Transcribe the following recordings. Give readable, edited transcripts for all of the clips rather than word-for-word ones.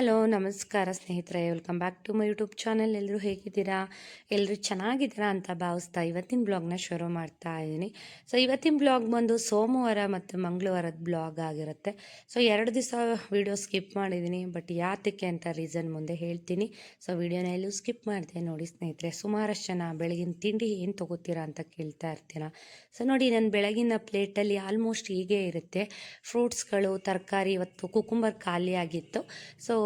Hello ನಮಸ್ಕಾರ ಸ್ನೇಹಿತರೆ, welcome back to my YouTube channel. ಎಲ್ಲರೂ ಹೇಗಿದ್ದೀರಾ? ಎಲ್ಲರೂ ಚೆನ್ನಾಗಿದ್ದೀರಾ ಅಂತ ಭಾವಿಸ್ತಾ ಇವತ್ತಿನ ಬ್ಲಾಗ್ನ ಶುರು ಮಾಡ್ತಾ ಇದ್ದೀನಿ. ಸೊ ಇವತ್ತಿನ ಬ್ಲಾಗ್ ಬಂದು ಸೋಮವಾರ ಮತ್ತು ಮಂಗಳವಾರದ ಬ್ಲಾಗ್ ಆಗಿರುತ್ತೆ. ಸೊ 2 ದಿವಸ ವೀಡಿಯೋ ಸ್ಕಿಪ್ ಮಾಡಿದ್ದೀನಿ, ಬಟ್ ಯಾತಕ್ಕೆ ಅಂತ ರೀಸನ್ ಮುಂದೆ ಹೇಳ್ತೀನಿ. ಸೊ ವೀಡಿಯೋನ ಎಲ್ಲೂ ಸ್ಕಿಪ್ ಮಾಡಿದೆ ನೋಡಿ ಸ್ನೇಹಿತರೆ. ಸುಮಾರಷ್ಟು ಜನ ಬೆಳಗಿನ ತಿಂಡಿ ಏನು ತೊಗೋತೀರಾ ಅಂತ ಕೇಳ್ತಾ ಇರ್ತೀರ. ಸೊ ನೋಡಿ, ನನ್ನ ಬೆಳಗಿನ ಪ್ಲೇಟಲ್ಲಿ ಆಲ್ಮೋಸ್ಟ್ ಹೀಗೆ ಇರುತ್ತೆ. ಫ್ರೂಟ್ಸ್ಗಳು, ತರಕಾರಿ. ಇವತ್ತು ಕುಕುಂಬರ್ ಖಾಲಿ ಆಗಿತ್ತು. ಸೊ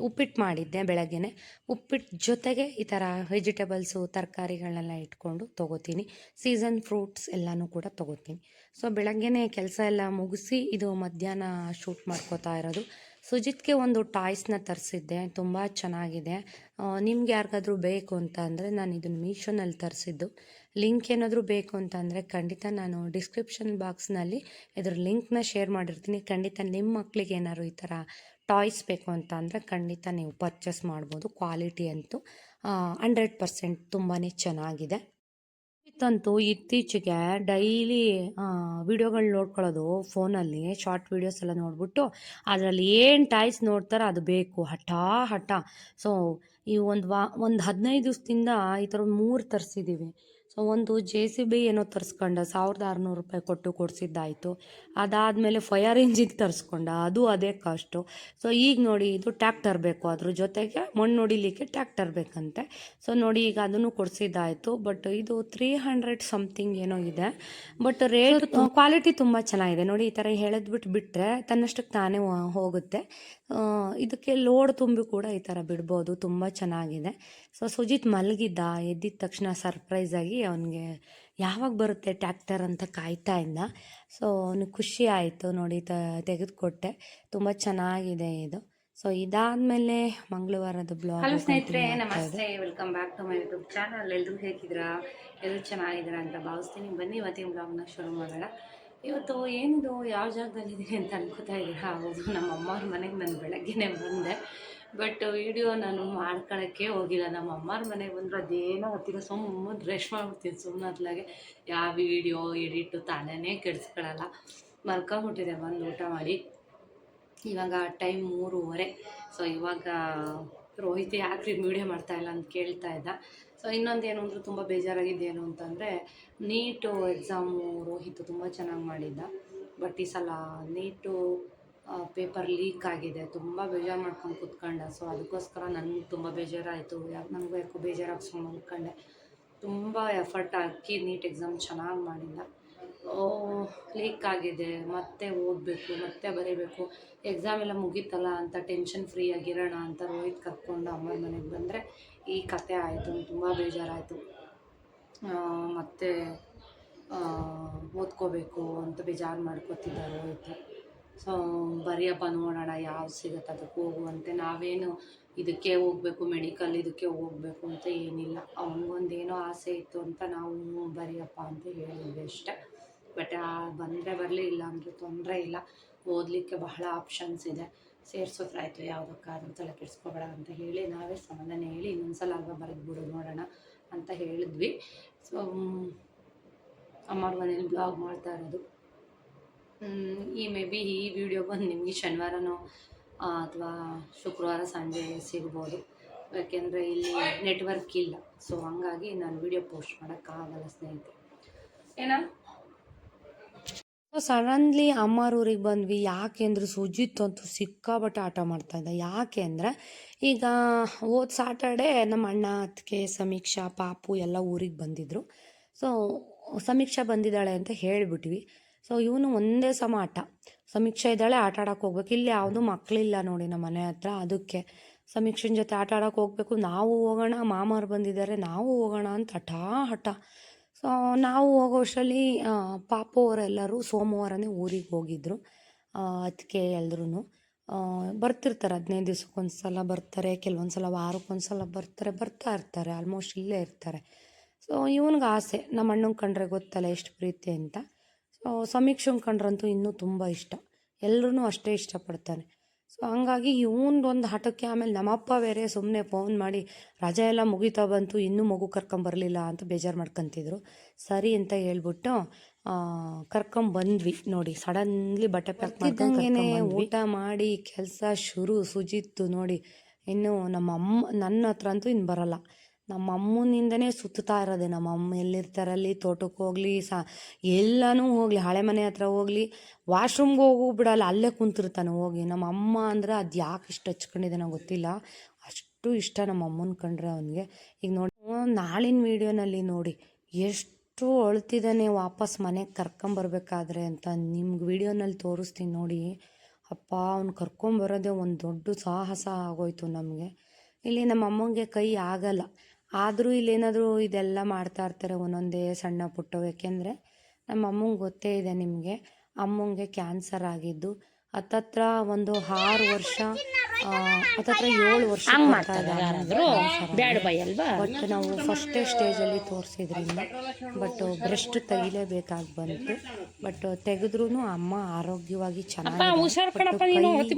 ಉಪ್ಪಿಟ್ಟು ಮಾಡಿದ್ದೆ ಬೆಳಗ್ಗೆನೆ. ಉಪ್ಪಿಟ್ಟು ಜೊತೆಗೆ ಈ ಥರ ವೆಜಿಟೇಬಲ್ಸು, ತರಕಾರಿಗಳನ್ನೆಲ್ಲ ಇಟ್ಕೊಂಡು ತೊಗೋತೀನಿ. ಸೀಸನ್ ಫ್ರೂಟ್ಸ್ ಎಲ್ಲನೂ ಕೂಡ ತೊಗೋತೀನಿ. ಸೊ ಬೆಳಗ್ಗೆನೆ ಕೆಲಸ ಎಲ್ಲ ಮುಗಿಸಿ ಇದು ಮಧ್ಯಾಹ್ನ ಶೂಟ್ ಮಾಡ್ಕೋತಾ ಇರೋದು. ಸುಜಿತ್ಗೆ ಒಂದು ಟಾಯ್ಸ್ನ ತರಿಸಿದ್ದೆ, ತುಂಬ ಚೆನ್ನಾಗಿದೆ. ನಿಮ್ಗೆ ಯಾರಿಗಾದ್ರೂ ಬೇಕು ಅಂತ ಅಂದರೆ, ನಾನು ಇದನ್ನು ಮೀಶೋನಲ್ಲಿ ತರಿಸಿದ್ದು. ಲಿಂಕ್ ಏನಾದರೂ ಬೇಕು ಅಂತಂದರೆ ಖಂಡಿತ ನಾನು ಡಿಸ್ಕ್ರಿಪ್ಷನ್ ಬಾಕ್ಸ್ನಲ್ಲಿ ಇದ್ರ ಲಿಂಕ್ನ ಶೇರ್ ಮಾಡಿರ್ತೀನಿ. ಖಂಡಿತ ನಿಮ್ಮ ಮಕ್ಕಳಿಗೆ ಏನಾದ್ರು ಈ ಥರ ಟಾಯ್ಸ್ ಬೇಕು ಅಂತ ಅಂದರೆ ಖಂಡಿತ ನೀವು ಪರ್ಚೇಸ್ ಮಾಡ್ಬೋದು. ಕ್ವಾಲಿಟಿ ಅಂತೂ 100% ತುಂಬಾ ಚೆನ್ನಾಗಿದೆ. ಇತ್ತಂತೂ ಇತ್ತೀಚೆಗೆ ಡೈಲಿ ವಿಡಿಯೋಗಳು ನೋಡ್ಕೊಳ್ಳೋದು ಫೋನಲ್ಲಿ, ಶಾರ್ಟ್ ವೀಡಿಯೋಸ್ ಎಲ್ಲ ನೋಡ್ಬಿಟ್ಟು ಅದರಲ್ಲಿ ಏನು ಟಾಯ್ಸ್ ನೋಡ್ತಾರೋ ಅದು ಬೇಕು, ಹಠ. ಸೊ ಈ ಒಂದು 15 ದಿವಸದಿಂದ ಈ ಥರ 3 ತರಿಸಿದ್ದೀವಿ. ಸೊ ಒಂದು JCB ಏನೋ ತರಿಸ್ಕೊಂಡ, 1600 ರೂಪಾಯಿ ಕೊಟ್ಟು ಕೊಡಿಸಿದ್ದಾಯಿತು. ಅದಾದಮೇಲೆ ಫೈರ್ ಇಂಜಿನ್ ತರಿಸ್ಕೊಂಡ, ಅದು ಅದೇ ಕಾಸ್ಟು. ಸೊ ಈಗ ನೋಡಿ, ಇದು ಟ್ಯಾಕ್ಟರ್ ಬೇಕು, ಅದ್ರ ಜೊತೆಗೆ ಮಣ್ಣು ಹೊಡಿಲಿಕ್ಕೆ ಟ್ಯಾಕ್ಟರ್ ಬೇಕಂತೆ. ಸೊ ನೋಡಿ, ಈಗ ಅದನ್ನು ಕೊಡಿಸಿದ್ದಾಯಿತು. ಬಟ್ ಇದು 300 ಸಮಥಿಂಗ್ ಏನೋ ಇದೆ. ಬಟ್ ರೇಟ್ ಕ್ವಾಲಿಟಿ ತುಂಬ ಚೆನ್ನಾಗಿದೆ ನೋಡಿ. ಈ ಥರ ಎಳೆದ್ಬಿಟ್ಟು ಬಿಟ್ಟರೆ ತನ್ನಷ್ಟಕ್ಕೆ ತಾನೇ ಹೋಗುತ್ತೆ. ಇದಕ್ಕೆ ಲೋಡ್ ತುಂಬಿ ಕೂಡ ಈ ಥರ ಬಿಡ್ಬೋದು. ತುಂಬ ಚೆನ್ನಾಗಿದೆ. ಸೊ ಸುಜಿತ್ ಮಲಗಿದ್ದ, ಎದ್ದಿದ ತಕ್ಷಣ ಸರ್ಪ್ರೈಸಾಗಿ ಅವನಿಗೆ ಯಾವಾಗ ಬರುತ್ತೆ ಟ್ಯಾಕ್ಟರ್ ಅಂತ ಕಾಯ್ತಾ ಇದ್ದ. ಸೊ ಅವನಿಗೆ ಖುಷಿ ಆಯಿತು ನೋಡಿ, ತೆಗೆದುಕೊಟ್ಟೆ. ತುಂಬ ಚೆನ್ನಾಗಿದೆ ಇದು. ಸೊ ಇದಾದಮೇಲೆ ಮಂಗಳವಾರದ ಬ್ಲಾಗ್. ಹಲೋ ಸ್ನೇಹಿತರೆ, ನಮಸ್ತೆ, welcome back to my YouTube channel. ಎಲ್ಲರೂ ಹೇಗಿದ್ದೀರಾ? ಎಲ್ಲರೂ ಚೆನ್ನಾಗಿದ್ದೀರಾ ಅಂತ ಭಾವಿಸ್ತೀನಿ. ಬನ್ನಿ ಇವತ್ತಿನ ಬ್ಲಾಗ್ನ ಶುರು ಮಾಡೋಣ. ಇವತ್ತು ಏನಿದು, ಯಾವ ಜಾಗದಲ್ಲಿದ್ದೀನಿ ಅಂತ ಅನ್ಕೋತಾ ಇದ್ದೀರಾ? ಹೌದು, ನಮ್ಮ ಅಮ್ಮವ್ರ ಮನೆಗೆ ನಾನು ಬೆಳಗ್ಗೆನೇ ಬಂದೆ. ಬಟ್ ವಿಡಿಯೋ ನಾನು ಮಾಡ್ಕೊಳ್ಳೋಕ್ಕೆ ಹೋಗಿಲ್ಲ. ನಮ್ಮ ಅಮ್ಮವ್ರ ಮನೆಗೆ ಬಂದರೆ ಅದೇನೋ ಗೊತ್ತಿಲ್ಲ, ಸುಮ್ಮನೆ ರೆಸ್ಟ್ ಮಾಡ್ಬಿಡ್ತೀನಿ ಸುಮ್ಮನೆ ಅದ್ಲಾಗೆ. ಯಾವ ವಿಡಿಯೋ ಎಡಿಟು ತಲೆನೇ ಕೆಡಿಸ್ಕೊಳ್ಳಲ್ಲ. ಮಲ್ಕೊಂಬಿಟ್ಟಿದೆ ಬಂದು ಊಟ ಮಾಡಿ. ಇವಾಗ ಟೈಮ್ 3:30. ಸೊ ಇವಾಗ ರೋಹಿತ್ ಯಾಕ್ರಿ ವೀಡಿಯೋ ಮಾಡ್ತಾಯಿಲ್ಲ ಅಂತ ಕೇಳ್ತಾ ಇದ್ದ. ಸೊ ಇನ್ನೊಂದೇನು ಅಂದರೆ, ತುಂಬ ಬೇಜಾರಾಗಿದ್ದೇನು ಅಂತಂದರೆ, ನೀಟು ಎಕ್ಸಾಮು ರೋಹಿತ್ ತುಂಬ ಚೆನ್ನಾಗಿ ಮಾಡಿದ್ದ. ಬಟ್ ಈ ಸಲ ನೀಟು ಪೇಪರ್ ಲೀಕ್ ಆಗಿದೆ. ತುಂಬ ಬೇಜಾರು ಮಾಡ್ಕೊಂಡು ಕೂತ್ಕೊಂಡ. ಸೊ ಅದಕ್ಕೋಸ್ಕರ ನನಗೆ ತುಂಬ ಬೇಜಾರಾಯಿತು. ನನಗೂ ಯಾಕೋ ಬೇಜಾರಾಗಿಸ್ಕೊಂಡು ಅಂದ್ಕೊಂಡೆ. ತುಂಬ ಎಫರ್ಟ್ ಹಾಕಿ ನೀಟ್ ಎಕ್ಸಾಮ್ ಚೆನ್ನಾಗಿ ಮಾಡಿದ್ದ. ಲೀಕ್ ಆಗಿದೆ, ಮತ್ತೆ ಓದಬೇಕು, ಮತ್ತೆ ಬರೀಬೇಕು. ಎಕ್ಸಾಮ್ ಎಲ್ಲ ಮುಗೀತಲ್ಲ ಅಂತ ಟೆನ್ಷನ್ ಫ್ರೀ ಆಗಿರೋಣ ಅಂತ ರೋಹಿತ್ ಕರ್ಕೊಂಡು ಅಮ್ಮನ ಮನೆಗೆ ಬಂದರೆ ಈ ಕತೆ ಆಯಿತು. ತುಂಬ ಬೇಜಾರಾಯಿತು. ಮತ್ತೆ ಓದ್ಕೋಬೇಕು ಅಂತ ಬೇಜಾರು ಮಾಡ್ಕೋತಿದ್ದ ರೋಹಿತ್. ಸೊ ಬರೆಯಪ್ಪ, ನೋಡೋಣ ಯಾವ್ದು ಸಿಗುತ್ತೆ ಅದಕ್ಕೆ ಹೋಗುವಂತೆ. ನಾವೇನು ಇದಕ್ಕೆ ಹೋಗಬೇಕು, ಮೆಡಿಕಲ್ ಇದಕ್ಕೆ ಹೋಗಬೇಕು ಅಂತ ಏನಿಲ್ಲ. ಅವನಿಗೊಂದೇನೋ ಆಸೆ ಇತ್ತು ಅಂತ ನಾವು ಬರೆಯಪ್ಪ ಅಂತ ಹೇಳಿದ್ವಿ ಅಷ್ಟೆ. ಬಟ್ ಬಂದರೆ ಬರಲಿ, ಇಲ್ಲ ಅಂದರೆ ತೊಂದರೆ ಇಲ್ಲ. ಓದಲಿಕ್ಕೆ ಬಹಳ ಆಪ್ಷನ್ಸ್ ಇದೆ. ಸೇರಿಸೋದ್ರಾಯ್ತು, ಯಾವುದಕ್ಕಾದ್ರೂ ತಲೆ ಕೆಡಿಸ್ಕೊಬೇಡ ಅಂತ ಹೇಳಿ ನಾವೇ ಸಮಾಧಾನ ಹೇಳಿ ಇನ್ನೊಂದು ಸಲ ಅಲ್ವಾ ಬರೆದ್ಬಿಡು ನೋಡೋಣ ಅಂತ ಹೇಳಿದ್ವಿ. ಸೊ ಅಮ್ಮವ್ರ ಮನೇಲಿ ಬ್ಲಾಗ್ ಮಾಡ್ತಾ ಇರೋದು. ಮೇ ಬಿ ಈ ವಿಡಿಯೋ ಬಂದು ನಿಮಗೆ ಶನಿವಾರನೋ ಅಥವಾ ಶುಕ್ರವಾರ ಸಂಜೆ ಸಿಗ್ಬೋದು. ಯಾಕೆಂದರೆ ಇಲ್ಲಿ ನೆಟ್ವರ್ಕ್ ಇಲ್ಲ. ಸೊ ಹಂಗಾಗಿ ನಾನು ವಿಡಿಯೋ ಪೋಸ್ಟ್ ಮಾಡೋಕ್ಕಾಗಲ್ಲ ಸ್ನೇಹಿತರೆ. ಏನಾ ಸಡನ್ಲಿ ಅಮ್ಮರೂರಿಗೆ ಬಂದ್ವಿ. ಯಾಕೆ ಅಂದರೆ ಸುಜಿತ್ ಅಂತೂ ಸಿಕ್ಕಾಬಟ್ಟೆ ಆಟ ಮಾಡ್ತಾಯಿದ್ದ. ಯಾಕೆ ಅಂದರೆ, ಈಗ ಹೋದ ಸ್ಯಾಟರ್ಡೇ ನಮ್ಮ ಅಣ್ಣ, ಅತ್ತಿಗೆ, ಸಮೀಕ್ಷಾ, ಪಾಪು ಎಲ್ಲ ಊರಿಗೆ ಬಂದಿದ್ದರು. ಸೊ ಸಮೀಕ್ಷಾ ಬಂದಿದ್ದಾಳೆ ಅಂತ ಹೇಳಿಬಿಟ್ವಿ. ಸೊ ಇವನು ಒಂದೇ ಸಮ ಆಟ. ಸಮೀಕ್ಷಾ ಇದ್ದಾಳೆ, ಆಟ ಆಡೋಕೆ ಹೋಗ್ಬೇಕು. ಇಲ್ಲಿ ಯಾವುದೂ ಮಕ್ಕಳಿಲ್ಲ ನೋಡಿ ನಮ್ಮ ಮನೆ ಹತ್ರ. ಅದಕ್ಕೆ ಸಮೀಕ್ಷೆನ ಜೊತೆ ಆಟ ಆಡೋಕೆ ಹೋಗ್ಬೇಕು. ನಾವು ಹೋಗೋಣ, ಮಾಮವ್ರು ಬಂದಿದ್ದಾರೆ, ನಾವು ಹೋಗೋಣ ಅಂತ ಹಠ. ಸೊ ನಾವು ಹೋಗೋ ಅಷ್ಟರಲ್ಲಿ ಪಾಪು ಅವರೆಲ್ಲರೂ ಸೋಮವಾರನೇ ಊರಿಗೆ ಹೋಗಿದ್ದರು. ಅದಕ್ಕೆ ಎಲ್ಲರೂ ಬರ್ತಿರ್ತಾರೆ. 15 ದಿವ್ಸಕ್ಕೊಂದು ಸಲ ಬರ್ತಾರೆ, ಕೆಲವೊಂದು ಸಲ ವಾರಕ್ಕೊಂದು ಸಲ ಬರ್ತಾ ಇರ್ತಾರೆ. ಆಲ್ಮೋಸ್ಟ್ ಇಲ್ಲೇ ಇರ್ತಾರೆ. ಸೊ ಇವನಿಗೆ ಆಸೆ, ನಮ್ಮ ಅಣ್ಣಂಗೆ ಕಂಡ್ರೆ ಗೊತ್ತಲ್ಲ ಎಷ್ಟು ಪ್ರೀತಿ ಅಂತ. ಸೊ ಸಮೀಕ್ಷಂಗೆ ಕಂಡ್ರಂತೂ ಇನ್ನೂ ತುಂಬ ಇಷ್ಟ. ಎಲ್ಲರೂ ಅಷ್ಟೇ ಇಷ್ಟಪಡ್ತಾನೆ. ಸೊ ಹಂಗಾಗಿ ಇವ್ನದೊಂದು ಹಠಕ್ಕೆ ಆಮೇಲೆ ನಮ್ಮಪ್ಪ ಬೇರೆ ಸುಮ್ಮನೆ ಫೋನ್ ಮಾಡಿ ರಜೆ ಎಲ್ಲ ಮುಗಿತಾ ಬಂತು ಇನ್ನೂ ಮಗು ಕರ್ಕೊಂಬರಲಿಲ್ಲ ಅಂತ ಬೇಜಾರು ಮಾಡ್ಕೊತಿದ್ರು. ಸರಿ ಅಂತ ಹೇಳ್ಬಿಟ್ಟು ಕರ್ಕೊಂಬಂದ್ವಿ. ನೋಡಿ ಸಡನ್ಲಿ ಬಟ್ಟೆ ಪ್ಯಾಕ್ ಮಾಡ್ಕೊಂಡೇನೆ ಊಟ ಮಾಡಿ ಕೆಲಸ ಶುರು. ಸುಜಿತ್ತು ನೋಡಿ ಇನ್ನು ನನ್ನ ಹತ್ರ ಅಂತೂ ಇನ್ನು ಬರಲ್ಲ. ನಮ್ಮ ಅಮ್ಮನಿಂದನೇ ಸುತ್ತಾ ಇರೋದೆ. ನಮ್ಮ ಅಮ್ಮ ಎಲ್ಲಿರ್ತಾರಲ್ಲಿ, ತೋಟಕ್ಕೆ ಹೋಗಲಿ ಎಲ್ಲನೂ ಹೋಗಲಿ, ಹಳೆ ಮನೆ ಹತ್ರ ಹೋಗಲಿ, ವಾಶ್ರೂಮ್ಗೆ ಹೋಗು ಬಿಡಲ್ಲ, ಅಲ್ಲೇ ಕುಂತಿರ್ತಾನೆ ಹೋಗಿ. ನಮ್ಮ ಅಮ್ಮ ಅಂದರೆ ಅದು ಯಾಕೆ ಇಷ್ಟು ಹಚ್ಕೊಂಡಿದ್ದಾನೋ ಗೊತ್ತಿಲ್ಲ, ಅಷ್ಟು ಇಷ್ಟ ನಮ್ಮ ಅಮ್ಮನ ಕಂಡ್ರೆ ಅವನಿಗೆ. ಈಗ ನೋಡಿ ನಾಳಿನ ವೀಡಿಯೋನಲ್ಲಿ ನೋಡಿ ಎಷ್ಟು ಅಳ್ತಿದ್ದಾನೆ ವಾಪಸ್ ಮನೆಗೆ ಕರ್ಕೊಂಬರ್ಬೇಕಾದ್ರೆ ಅಂತ ನಿಮ್ಗೆ ವೀಡಿಯೋನಲ್ಲಿ ತೋರಿಸ್ತೀನಿ ನೋಡಿ. ಅಪ್ಪ ಅವ್ನು ಕರ್ಕೊಂಬರೋದೇ ಒಂದು ದೊಡ್ಡ ಸಾಹಸ ಆಗೋಯ್ತು ನಮಗೆ. ಇಲ್ಲಿ ನಮ್ಮ ಅಮ್ಮಂಗೆ ಕೈ ಆಗಲ್ಲ, ಆದರೂ ಇಲ್ಲೇನಾದರೂ ಇದೆಲ್ಲ ಮಾಡ್ತಾ ಇರ್ತಾರೆ ಒಂದೊಂದೇ ಸಣ್ಣ ಪುಟ್ಟ. ಯಾಕೆಂದರೆ ನಮ್ಮ ಅಮ್ಮಂಗೆ ಗೊತ್ತೇ ಇದೆ ನಿಮಗೆ, ಅಮ್ಮಂಗೆ ಕ್ಯಾನ್ಸರ್ ಆಗಿದ್ದು ಹತ್ತತ್ರ ಒಂದು 6 ವರ್ಷ, ಹತ್ತತ್ರ 7 ವರ್ಷ. ಬಟ್ ನಾವು ಫಸ್ಟೇ ಸ್ಟೇಜಲ್ಲಿ ತೋರಿಸಿದ್ರಿಂದ ಬಟ್ ಬ್ರೆಸ್ಟ್ ತೆಗಿಲೇಬೇಕಾಗಿ ಬಂತು. ಬಟ್ ತೆಗೆದ್ರೂ ಅಮ್ಮ ಆರೋಗ್ಯವಾಗಿ ಚೆನ್ನಾಗಿ,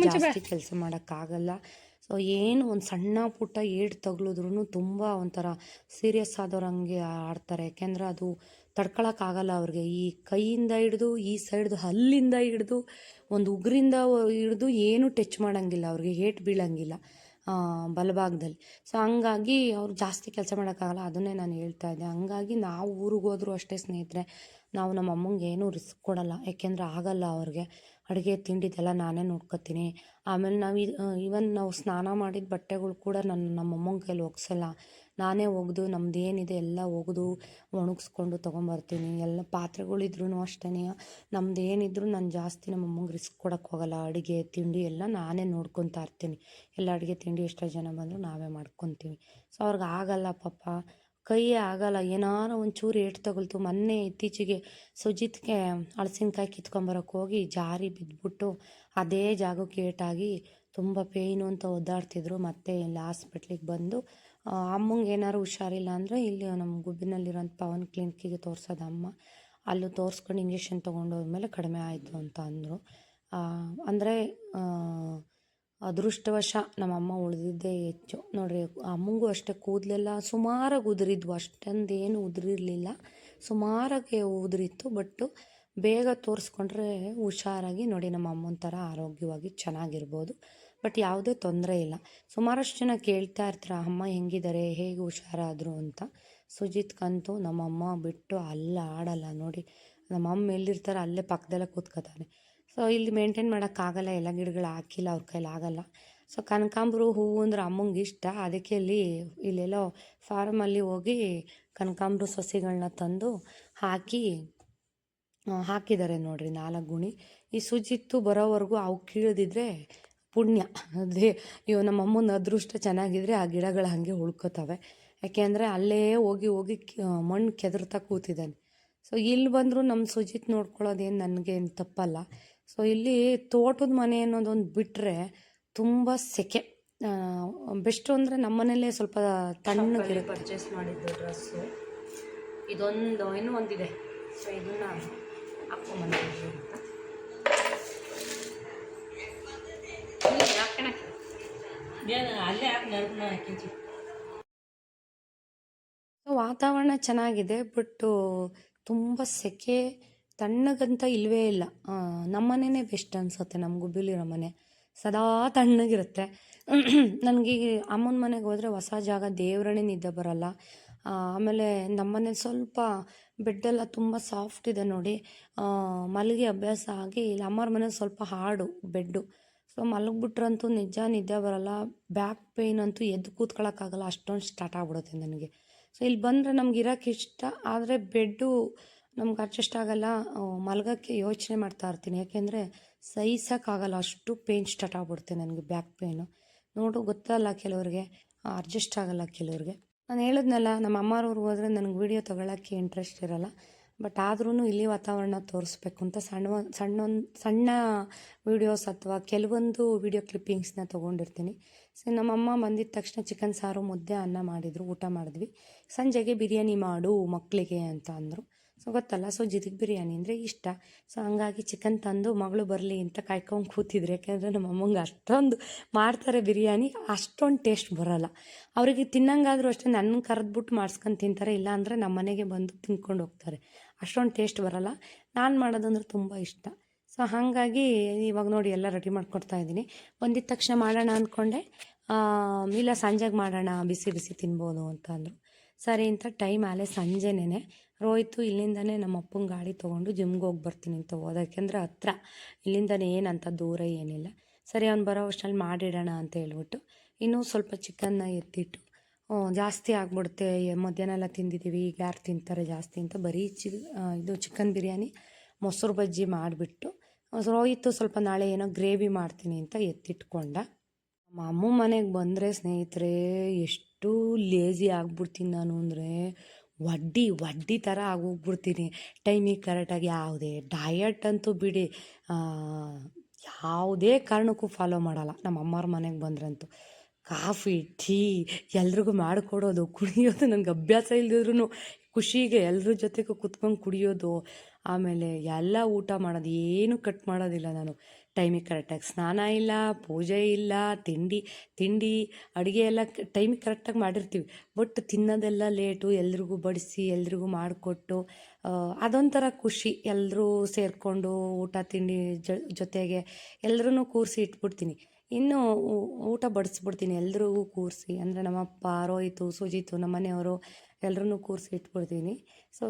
ಜಾಸ್ತಿ ಕೆಲಸ ಮಾಡೋಕ್ಕಾಗಲ್ಲ. ಸೊ ಏನು ಒಂದು ಸಣ್ಣ ಪುಟ್ಟ ಏಟು ತಗುಲಿದ್ರೂ ತುಂಬ ಒಂಥರ ಸೀರಿಯಸ್ ಆದವ್ರು ಹಂಗೆ ಆಡ್ತಾರೆ. ಯಾಕೆಂದರೆ ಅದು ತಡ್ಕೊಳಕ್ಕಾಗಲ್ಲ ಅವ್ರಿಗೆ. ಈ ಕೈಯಿಂದ ಹಿಡ್ದು ಈ ಸೈಡ್ದು ಹಲ್ಲಿಂದ ಹಿಡ್ದು ಒಂದು ಉಗುರಿಂದ ಹಿಡ್ದು ಏನೂ ಟಚ್ ಮಾಡೋಂಗಿಲ್ಲ ಅವ್ರಿಗೆ, ಏಟು ಬೀಳಂಗಿಲ್ಲ ಬಲಭಾಗದಲ್ಲಿ. ಸೊ ಹಂಗಾಗಿ ಅವ್ರು ಜಾಸ್ತಿ ಕೆಲಸ ಮಾಡೋಕ್ಕಾಗಲ್ಲ, ಅದನ್ನೇ ನಾನು ಹೇಳ್ತಾ ಇದ್ದೆ. ಹಂಗಾಗಿ ನಾವು ಊರಿಗೆ ಹೋದರೂ ಅಷ್ಟೇ ಸ್ನೇಹಿತರೆ, ನಾವು ನಮ್ಮ ಅಮ್ಮಂಗೆ ಏನೂ ರಿಸ್ಕ್ ಕೊಡಲ್ಲ. ಯಾಕೆಂದರೆ ಆಗಲ್ಲ ಅವ್ರಿಗೆ. ಅಡುಗೆ ತಿಂಡಿದೆಲ್ಲ ನಾನೇ ನೋಡ್ಕೊತೀನಿ. ಆಮೇಲೆ ಇವನ್ ನಾವು ಸ್ನಾನ ಮಾಡಿದ ಬಟ್ಟೆಗಳು ಕೂಡ ನಮ್ಮ ಅಮ್ಮನ ಕೈಲಿ ಒಗ್ಸಲ್ಲ, ನಾನೇ ಒಗೆದು ನಮ್ದು ಏನಿದೆ ಎಲ್ಲ ಒಗೆದು ಒಣಗಿಸ್ಕೊಂಡು ತೊಗೊಂಬರ್ತೀನಿ. ಎಲ್ಲ ಪಾತ್ರೆಗಳಿದ್ರೂ ಅಷ್ಟೇ, ನಮ್ದು ಏನಿದ್ರು ನಾನು ಜಾಸ್ತಿ ನಮ್ಮ ಅಮ್ಮಂಗೆ ರಿಸ್ಕ್ ಕೊಡೋಕ್ಕೆ ಹೋಗಲ್ಲ. ಅಡುಗೆ ತಿಂಡಿ ಎಲ್ಲ ನಾನೇ ನೋಡ್ಕೊತಾ ಇರ್ತೀನಿ. ಎಲ್ಲ ಅಡುಗೆ ತಿಂಡಿ ಎಷ್ಟೋ ಜನ ಬಂದರೂ ನಾವೇ ಮಾಡ್ಕೊತೀವಿ. ಸೊ ಅವ್ರಿಗೆ ಆಗಲ್ಲ ಪಾಪ, ಕೈಯೇ ಆಗಲ್ಲ. ಏನಾರು ಒಂಚೂರು ಏಟು ತಗೊಳ್ತು. ಮೊನ್ನೆ ಇತ್ತೀಚೆಗೆ ಸುಜಿತ್ಗೆ ಹಲಸಿನಕಾಯಿ ಕಿತ್ಕೊಂಬರೋಕ್ಕೆ ಹೋಗಿ ಜಾರಿ ಬಿದ್ದುಬಿಟ್ಟು ಅದೇ ಜಾಗಕ್ಕೆ ಏಟಾಗಿ ತುಂಬ ಪೇಯ್ನು ಅಂತ ಒದ್ದಾಡ್ತಿದ್ರು. ಮತ್ತೆ ಇಲ್ಲಿ ಹಾಸ್ಪಿಟ್ಲಿಗೆ ಬಂದು ಅಮ್ಮಂಗೆ ಏನಾರು ಹುಷಾರಿಲ್ಲ ಅಂದರೆ ಇಲ್ಲಿ ನಮ್ಮ ಗುಬ್ಬಿನಲ್ಲಿರೋಂಥ ಪವನ್ ಕ್ಲಿನಿಕ್ಕಿಗೆ ತೋರಿಸೋದು ಅಮ್ಮ. ಅಲ್ಲೂ ತೋರಿಸ್ಕೊಂಡು ಇಂಜೆಕ್ಷನ್ ತೊಗೊಂಡೋದ್ಮೇಲೆ ಕಡಿಮೆ ಆಯಿತು ಅಂತ ಅಂದರು. ಅಂದರೆ ಅದೃಷ್ಟವಶ ನಮ್ಮಮ್ಮ ಉಳಿದಿದ್ದೇ ಹೆಚ್ಚು. ನೋಡಿರಿ ಅಮ್ಮಂಗೂ ಅಷ್ಟೇ ಕೂದಲೆಲ್ಲ ಸುಮಾರಾಗಿ ಉದುರಿದ್ವು, ಅಷ್ಟೊಂದೇನು ಉದುರಿರಲಿಲ್ಲ, ಸುಮಾರಾಗಿ ಉದುರಿತ್ತು. ಬಟ್ಟು ಬೇಗ ತೋರಿಸ್ಕೊಂಡ್ರೆ ಹುಷಾರಾಗಿ ನೋಡಿ ನಮ್ಮ ಅಮ್ಮನ ಥರ ಆರೋಗ್ಯವಾಗಿ ಚೆನ್ನಾಗಿರ್ಬೋದು. ಬಟ್ ಯಾವುದೇ ತೊಂದರೆ ಇಲ್ಲ. ಸುಮಾರಷ್ಟು ಜನ ಕೇಳ್ತಾ ಇರ್ತಾರೆ ಅಮ್ಮ ಹೆಂಗಿದ್ದಾರೆ, ಹೇಗೆ ಹುಷಾರಾದರು ಅಂತ. ಸುಜಿತ್ಗಂತೂ ನಮ್ಮಮ್ಮ ಬಿಟ್ಟು ಅಲ್ಲ ಆಡಲ್ಲ ನೋಡಿ. ನಮ್ಮಮ್ಮ ಎಲ್ಲಿರ್ತಾರೆ ಅಲ್ಲೇ ಪಕ್ಕದಲ್ಲೇ ಕೂತ್ಕೋತಾನೆ. ಸೊ ಇಲ್ಲಿ ಮೇಂಟೈನ್ ಮಾಡೋಕ್ಕಾಗಲ್ಲ, ಎಲ್ಲ ಗಿಡಗಳು ಹಾಕಿಲ್ಲ, ಅವ್ರ ಕೈಲಿ ಆಗಲ್ಲ. ಸೊ ಕನಕಾಂಬರ ಹೂವು ಅಂದ್ರೆ ಅಮ್ಮಂಗೆ ಇಷ್ಟ. ಅದಕ್ಕೆ ಇಲ್ಲೆಲ್ಲೋ ಫಾರ್ಮಲ್ಲಿ ಹೋಗಿ ಕನಕಾಂಬರ ಸಸಿಗಳನ್ನ ತಂದು ಹಾಕಿದ್ದಾರೆ ನೋಡ್ರಿ 4 ಗುಣಿ. ಈ ಸುಜಿತ್ತು ಬರೋವರೆಗೂ ಅವು ಕೀಳದಿದ್ರೆ ಪುಣ್ಯ. ಅದೇ ನಮ್ಮ ಅಮ್ಮನ ಅದೃಷ್ಟ ಚೆನ್ನಾಗಿದ್ರೆ ಆ ಗಿಡಗಳು ಹಾಗೆ ಉಳ್ಕೋತವೆ. ಯಾಕೆಂದರೆ ಅಲ್ಲೇ ಹೋಗಿ ಮಣ್ಣು ಕೆದರ್ತಾ ಕೂತಿದ್ದಾನೆ. ಸೊ ಇಲ್ಲಿ ಬಂದರೂ ನಮ್ಮ ಸುಜಿತ್ ನೋಡ್ಕೊಳ್ಳೋದೇನು ನನಗೇನು ತಪ್ಪಲ್ಲ. ಸೊ ಇಲ್ಲಿ ತೋಟದ ಮನೆ ಅನ್ನೋದೊಂದು ಬಿಟ್ಟರೆ ತುಂಬ ಸೆಕೆ. ಬೆಸ್ಟು ಅಂದರೆ ನಮ್ಮ ಮನೇಲೇ ಸ್ವಲ್ಪ ತಣ್ಣಗಿರೋ ಪರ್ಚೇಸ್ ಮಾಡಿದ್ದು ಡ್ರೆಸ್ಸು ಇದೊಂದು ಇನ್ನೂ ಒಂದಿದೆ. ಸೊ ಇದನ್ನು ಹಾಕ್ಕೊಂಬಂದಿದ್ವಿ ಅಂತ ವಾತಾವರಣ ಚೆನ್ನಾಗಿದೆ. ಬಟ್ಟು ತುಂಬ ಸೆಕೆ, ತಣ್ಣಗಂತ ಇಲ್ಲವೇ ಇಲ್ಲ. ನಮ್ಮನೇ ಬೆಸ್ಟ್ ಅನಿಸುತ್ತೆ. ನಮ್ಮ ಗುಬ್ಬಿಲಿರೋ ಮನೆ ಸದಾ ತಣ್ಣಗಿರುತ್ತೆ. ನನಗೆ ಅಮ್ಮನ ಮನೆಗೆ ಹೋದರೆ ಹೊಸ ಜಾಗ, ದೇವರನ್ನೇ ನಿದ್ದೆ ಬರಲ್ಲ. ಆಮೇಲೆ ನಮ್ಮನೇಲಿ ಸ್ವಲ್ಪ ಬೆಡ್ಡೆಲ್ಲ ತುಂಬ ಸಾಫ್ಟ್ ಇದೆ ನೋಡಿ. ಮಲಗಿ ಅಭ್ಯಾಸ ಆಗಿ ಇಲ್ಲಿ ಅಮ್ಮರ ಮನೇಲಿ ಸ್ವಲ್ಪ ಹಾರ್ಡು ಬೆಡ್ಡು. ಸೊ ಮಲಗಿಬಿಟ್ರಂತೂ ನಿಜ ನಿದ್ದೆ ಬರಲ್ಲ. ಬ್ಯಾಕ್ ಪೇಯ್ನ್ ಅಂತೂ ಎದ್ದು ಕೂತ್ಕೊಳ್ಳೋಕ್ಕಾಗಲ್ಲ, ಅಷ್ಟೊಂದು ಸ್ಟಾರ್ಟ್ ಆಗ್ಬಿಡುತ್ತೆ ನನಗೆ. ಸೊ ಇಲ್ಲಿ ಬಂದರೆ ನಮ್ಗೆ ಇರೋಕ್ಕೆ ಇಷ್ಟ, ಆದರೆ ಬೆಡ್ಡು ನಮ್ಗೆ ಅಡ್ಜಸ್ಟ್ ಆಗಲ್ಲ. ಮಲಗೋಕ್ಕೆ ಯೋಚನೆ ಮಾಡ್ತಾ ಇರ್ತೀನಿ, ಯಾಕೆಂದರೆ ಸಹಿಸೋಕ್ಕಾಗಲ್ಲ, ಅಷ್ಟು ಪೇಯ್ನ್ ಸ್ಟಾರ್ಟ್ ಆಗ್ಬಿಡುತ್ತೆ ನನಗೆ, ಬ್ಯಾಕ್ ಪೇಯ್ನು. ನೋಡು ಗೊತ್ತಲ್ಲ ಕೆಲವ್ರಿಗೆ, ಅಡ್ಜಸ್ಟ್ ಆಗಲ್ಲ ಕೆಲವ್ರಿಗೆ. ನಾನು ಹೇಳಿದ್ನಲ್ಲ ನಮ್ಮ ಅಮ್ಮರವ್ರಿಗೆ ಹೋದರೆ ನನಗೆ ವೀಡಿಯೋ ತೊಗೊಳಕ್ಕೆ ಇಂಟ್ರೆಸ್ಟ್ ಇರಲ್ಲ. ಬಟ್ ಆದ್ರೂ ಇಲ್ಲಿ ವಾತಾವರಣ ತೋರಿಸ್ಬೇಕು ಅಂತ ಸಣ್ಣ ವೀಡಿಯೋಸ್ ಅಥವಾ ಕೆಲವೊಂದು ವೀಡಿಯೋ ಕ್ಲಿಪ್ಪಿಂಗ್ಸ್ನ ತೊಗೊಂಡಿರ್ತೀನಿ. ಸೊ ನಮ್ಮಮ್ಮ ಬಂದಿದ್ದ ತಕ್ಷಣ ಚಿಕನ್ ಸಾರು, ಮುದ್ದೆ, ಅನ್ನ ಮಾಡಿದರು, ಊಟ ಮಾಡಿದ್ವಿ. ಸಂಜೆಗೆ ಬಿರಿಯಾನಿ ಮಾಡು ಮಕ್ಕಳಿಗೆ ಅಂತ ಅಂದರು. ಸೊ ಗೊತ್ತಲ್ಲ, ಸೊ ಜಿತಿಗೆ ಬಿರಿಯಾನಿ ಅಂದರೆ ಇಷ್ಟ. ಸೊ ಹಂಗಾಗಿ ಚಿಕನ್ ತಂದು ಮಗಳು ಬರಲಿ ಅಂತ ಕಾಯ್ಕೊಂಡು ಕೂತಿದ್ರು. ಯಾಕೆಂದರೆ ನಮ್ಮ ಅಮ್ಮಂಗೆ ಅಷ್ಟೊಂದು ಮಾಡ್ತಾರೆ ಬಿರಿಯಾನಿ, ಅಷ್ಟೊಂದು ಟೇಸ್ಟ್ ಬರೋಲ್ಲ. ಅವರಿಗೆ ತಿನ್ನಂಗಾದರೂ ಅಷ್ಟೇ ನನ್ನ ಕರೆದ್ಬಿಟ್ಟು ಮಾಡಿಸ್ಕೊಂಡು ತಿಂತಾರೆ, ಇಲ್ಲ ಅಂದರೆ ನಮ್ಮ ಮನೆಗೆ ಬಂದು ತಿನ್ಕೊಂಡು ಹೋಗ್ತಾರೆ. ಅಷ್ಟೊಂದು ಟೇಸ್ಟ್ ಬರೋಲ್ಲ. ನಾನು ಮಾಡೋದಂದ್ರೆ ತುಂಬ ಇಷ್ಟ. ಸೊ ಹಾಗಾಗಿ ಇವಾಗ ನೋಡಿ ಎಲ್ಲ ರೆಡಿ ಮಾಡ್ಕೊಡ್ತಾ ಇದ್ದೀನಿ. ಬಂದಿದ್ದ ತಕ್ಷಣ ಮಾಡೋಣ ಅಂದ್ಕೊಂಡೆ, ಇಲ್ಲ ಸಂಜೆಗೆ ಮಾಡೋಣ, ಬಿಸಿ ಬಿಸಿ ತಿನ್ಬೋದು ಅಂತ ಅಂದರು. ಸರಿ ಅಂತ ಟೈಮ್ ಆಲೆ ಸಂಜೆನೇ ರೋಯ್ತು ಇಲ್ಲಿಂದನೇ ನಮ್ಮ ಅಪ್ಪನ ಗಾಡಿ ತೊಗೊಂಡು ಜಿಮ್ಗೆ ಹೋಗಿ ಬರ್ತೀನಿ ಅಂತ ಹೋದ. ಯಾಕೆಂದರೆ ಹತ್ರ, ಇಲ್ಲಿಂದನೇ ಏನಂತ ದೂರ ಏನಿಲ್ಲ. ಸರಿ ಅವ್ನು ಬರೋ ಅಷ್ಟರಲ್ಲಿ ಮಾಡಿಡೋಣ ಅಂತ ಹೇಳ್ಬಿಟ್ಟು ಇನ್ನೂ ಸ್ವಲ್ಪ ಚಿಕನ್ನ ಎತ್ತಿಟ್ಟು, ಜಾಸ್ತಿ ಆಗ್ಬಿಡುತ್ತೆ, ಮಧ್ಯಾಹ್ನ ಎಲ್ಲ ತಿಂದಿದ್ದೀವಿ, ಈಗ ಯಾರು ತಿಂತಾರೆ ಜಾಸ್ತಿ ಅಂತ ಬರೀ ಇದು ಚಿಕನ್ ಬಿರಿಯಾನಿ ಮೊಸರು ಬಜ್ಜಿ ಮಾಡಿಬಿಟ್ಟು ರೋಹಿತ್ತು ಸ್ವಲ್ಪ ನಾಳೆ ಏನೋ ಗ್ರೇವಿ ಮಾಡ್ತೀನಿ ಅಂತ ಎತ್ತಿಟ್ಕೊಂಡ. ನಮ್ಮ ಅಮ್ಮ ಮನೆಗೆ ಬಂದರೆ ಸ್ನೇಹಿತರೆ ಎಷ್ಟು ಲೇಜಿ ಆಗ್ಬಿಡ್ತೀನಿ ನಾನು ಅಂದರೆ, ವಡ್ಡಿ ಥರ ಆಗೋಗ್ಬಿಡ್ತೀನಿ. ಟೈಮಿಗೆ ಕರೆಕ್ಟಾಗಿ ಯಾವುದೇ ಡಯಟ್ ಅಂತೂ ಬಿಡಿ, ಯಾವುದೇ ಕಾರಣಕ್ಕೂ ಫಾಲೋ ಮಾಡಲ್ಲ ನಮ್ಮ ಅಮ್ಮವ್ರ ಮನೆಗೆ ಬಂದ್ರಂತೂ. ಕಾಫಿ ಟೀ ಎಲ್ರಿಗೂ ಮಾಡಿಕೊಡೋದು, ಕುಡಿಯೋದು ನನಗೆ ಅಭ್ಯಾಸ ಇಲ್ದಿದ್ರೂ ಖುಷಿಗೆ ಎಲ್ಲರ ಜೊತೆಗೂ ಕುತ್ಕೊಂಡು ಕುಡಿಯೋದು. ಆಮೇಲೆ ಎಲ್ಲ ಊಟ ಮಾಡೋದು, ಏನು ಕಟ್ ಮಾಡೋದಿಲ್ಲ ನಾನು. ಟೈಮಿಗೆ ಕರೆಕ್ಟಾಗಿ ಸ್ನಾನ ಇಲ್ಲ, ಪೂಜೆ ಇಲ್ಲ, ತಿಂಡಿ ಅಡುಗೆ ಎಲ್ಲ ಟೈಮಿಗೆ ಕರೆಕ್ಟಾಗಿ ಮಾಡಿರ್ತೀವಿ. ಬಟ್ ತಿನ್ನೋದೆಲ್ಲ ಲೇಟು, ಎಲ್ರಿಗೂ ಬಡಿಸಿ ಎಲ್ರಿಗೂ ಮಾಡಿಕೊಟ್ಟು ಅದೊಂಥರ ಖುಷಿ. ಎಲ್ಲರೂ ಸೇರಿಕೊಂಡು ಊಟ ತಿಂಡಿ ಜೊತೆಗೆ ಎಲ್ಲರೂ ಕೂರಿಸಿ ಇಟ್ಬಿಡ್ತೀನಿ. ಇನ್ನು ಊಟ ಬಡಿಸ್ಬಿಡ್ತೀನಿ ಎಲ್ರಿಗೂ ಕೂರಿಸಿ, ಅಂದರೆ ನಮ್ಮಪ್ಪ, ರೋಹಿತು, ಸುಜಿತು, ನಮ್ಮ ಮನೆಯವರು ಎಲ್ಲರೂ ಕೂರಿಸಿ ಇಟ್ಬಿಡ್ತೀನಿ. ಸೊ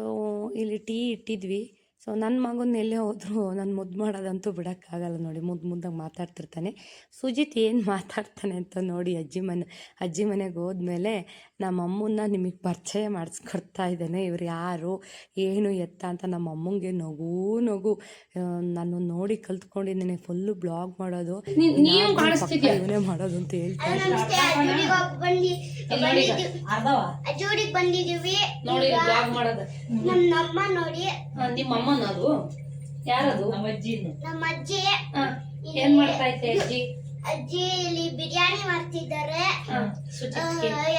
ಇಲ್ಲಿ ಟೀ ಇಟ್ಟಿದ್ವಿ. ಸೊ ನನ್ನ ಮಗನ ಎಲ್ಲೇ ಹೋದರೂ ನಾನು ಮುದ್ದು ಮಾಡೋದಂತೂ ಬಿಡೋಕ್ಕಾಗಲ್ಲ ನೋಡಿ, ಮುದ್ದಾಗಿ ಮಾತಾಡ್ತಿರ್ತಾನೆ. ಸುಜಿತ್ ಏನು ಮಾತಾಡ್ತಾನೆ ಅಂತ ನೋಡಿ ಅಜ್ಜಿ ಮನೆಗೆ ಹೋದ್ಮೇಲೆ ನಮ್ಮ ಅಮ್ಮನ್ನ ನಿಮಗೆ ಪರಿಚಯ ಮಾಡಿಸ್ಕೊಡ್ತಾ ಇದ್ದೇನೆ. ಇವ್ರು ಯಾರು ಏನು ಎತ್ತ ಅಂತ. ನಮ್ಮ ಅಮ್ಮಂಗೆ ನಗು ನಾನು ನೋಡಿ ಕಲ್ತ್ಕೊಂಡಿದ್ದೀನಿ ಫುಲ್ಲು ಬ್ಲಾಗ್ ಮಾಡೋದು, ಇವನೇ ಮಾಡೋದು ಅಂತ ಹೇಳ್ತಾರೆ. ನಿಮ್ಮಮ್ಮನದು ಯಾರದು? ನಮ್ಮ ಅಜ್ಜಿ. ಏನ್ ಮಾಡ್ತಾ ಇದ್ದೆ ಅಜ್ಜಿ? ಅಜ್ಜಿ ಇಲ್ಲಿ ಬಿರಿಯಾನಿ ಮಾಡ್ತಿದ್ದಾರೆ.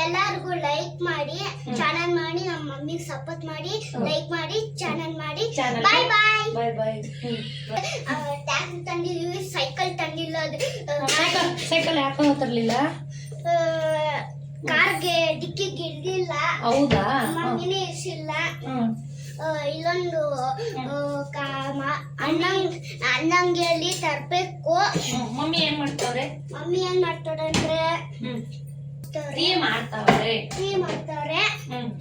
ಎಲ್ಲಾರ್ಗು ಲೈಕ್ ಮಾಡಿ, ಚಾನಲ್ ಮಾಡಿ, ನಮ್ಮ ಮಮ್ಮಿಗೆ ಸಪೋರ್ಟ್ ಮಾಡಿ, ಲೈಕ್ ಮಾಡಿ, ಚಾನಲ್ ಮಾಡಿ. ಬಾಯ್ ಬಾಯ್ ಬಾಯ್ ಬಾಯ್. ಟ್ಯಾಕ್ಸಿ ತಂದಿದೀವಿ, ಸೈಕಲ್ ತಂದಿಲ್ಲ. ಸೈಕಲ್ ಯಾಕೆ ತರ್ಲಿಲ್ಲ? ಕಾರ್ಗೆ ಡಿಕ್ಕಿಗೆ ಇರ್ಲಿಲ್ಲ. ಹೌದಾ? ಮಮ್ಮಿನೇ ಇರ್ಸಿಲ್ಲ. ಇಲ್ಲೊಂದು ಅಣ್ಣಂಗೆ ತರ್ಬೇಕು. ಮಮ್ಮಿ ಏನ್ ಮಾಡ್ತಾವ್ರೆ? ಮಮ್ಮಿ ಏನ್ ಮಾಡ್ತಾಳೆ ಅಂದ್ರೆ ಟೀ ಮಾಡ್ತಾವ್ರೆ.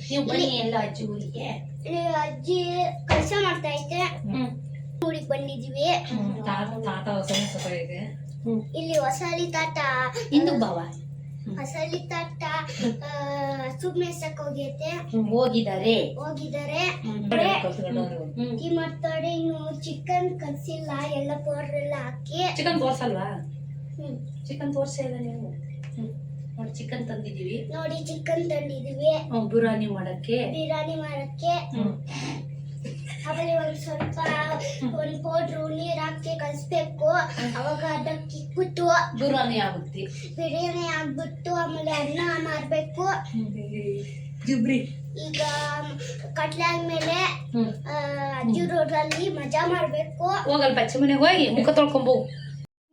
ನೀವು ಬನ್ನಿ ಎಲ್ಲ ಅಜ್ಜಿ ಊರಿಗೆ. ಅಜ್ಜಿ ಕೆಲಸ ಮಾಡ್ತಾ ಐತೆ, ಊರಿಗೆ ಬಂದಿದೀವಿ. ಇಲ್ಲಿ ಹೊಸಲಿ ತಾತ ಸುಮ್ಮೆಸಕ್ ಹೋಗಿದ್ದಾರೆ. ಟೀ ಮಾಡ್ತಾಳೆ. ಇನ್ನು ಚಿಕನ್ ಕಲ್ಸಿಲ್ಲ, ಎಲ್ಲ ಪೌಡರ್ ಎಲ್ಲ ಹಾಕಿ. ಚಿಕನ್ ತೋರ್ಸಲ್ವಾ? ಚಿಕನ್ ತೋರ್ಸೇ ಇಲ್ಲ ನೀವು. ನೋಡಿ ಚಿಕನ್ ತಂದಿದೀವಿ, ಬಿರಿಯಾನಿ ಮಾಡಕ್ಕೆ. ಆಮೇಲೆ ಒಂದ್ ಪೌಡ್ರು ನೀರ್ ಹಾಕಿ ಕಲ್ಸ್ಬೇಕು. ಅವಾಗ ಅದಕ್ಕೆ ಇಕ್ಬಿಟ್ಟು ಬಿರಿಯಾನಿ ಆಗ್ಬಿಟ್ಟು ಆಮೇಲೆ ಅನ್ನ ಮಾಡ್ಬೇಕು. ಈಗ ಕಟ್ಲೆ ಆದ್ಮೇಲೆ ಅಜ್ಜಿ ರೋಡಲ್ಲಿ ಮಜಾ ಮಾಡ್ಬೇಕು. ಹೋಗಲ್ ಬಚ್ಚ ಮನೆಗೆ ಹೋಗಿ ಮುಖ ತೊಳ್ಕೊಂಬೋ.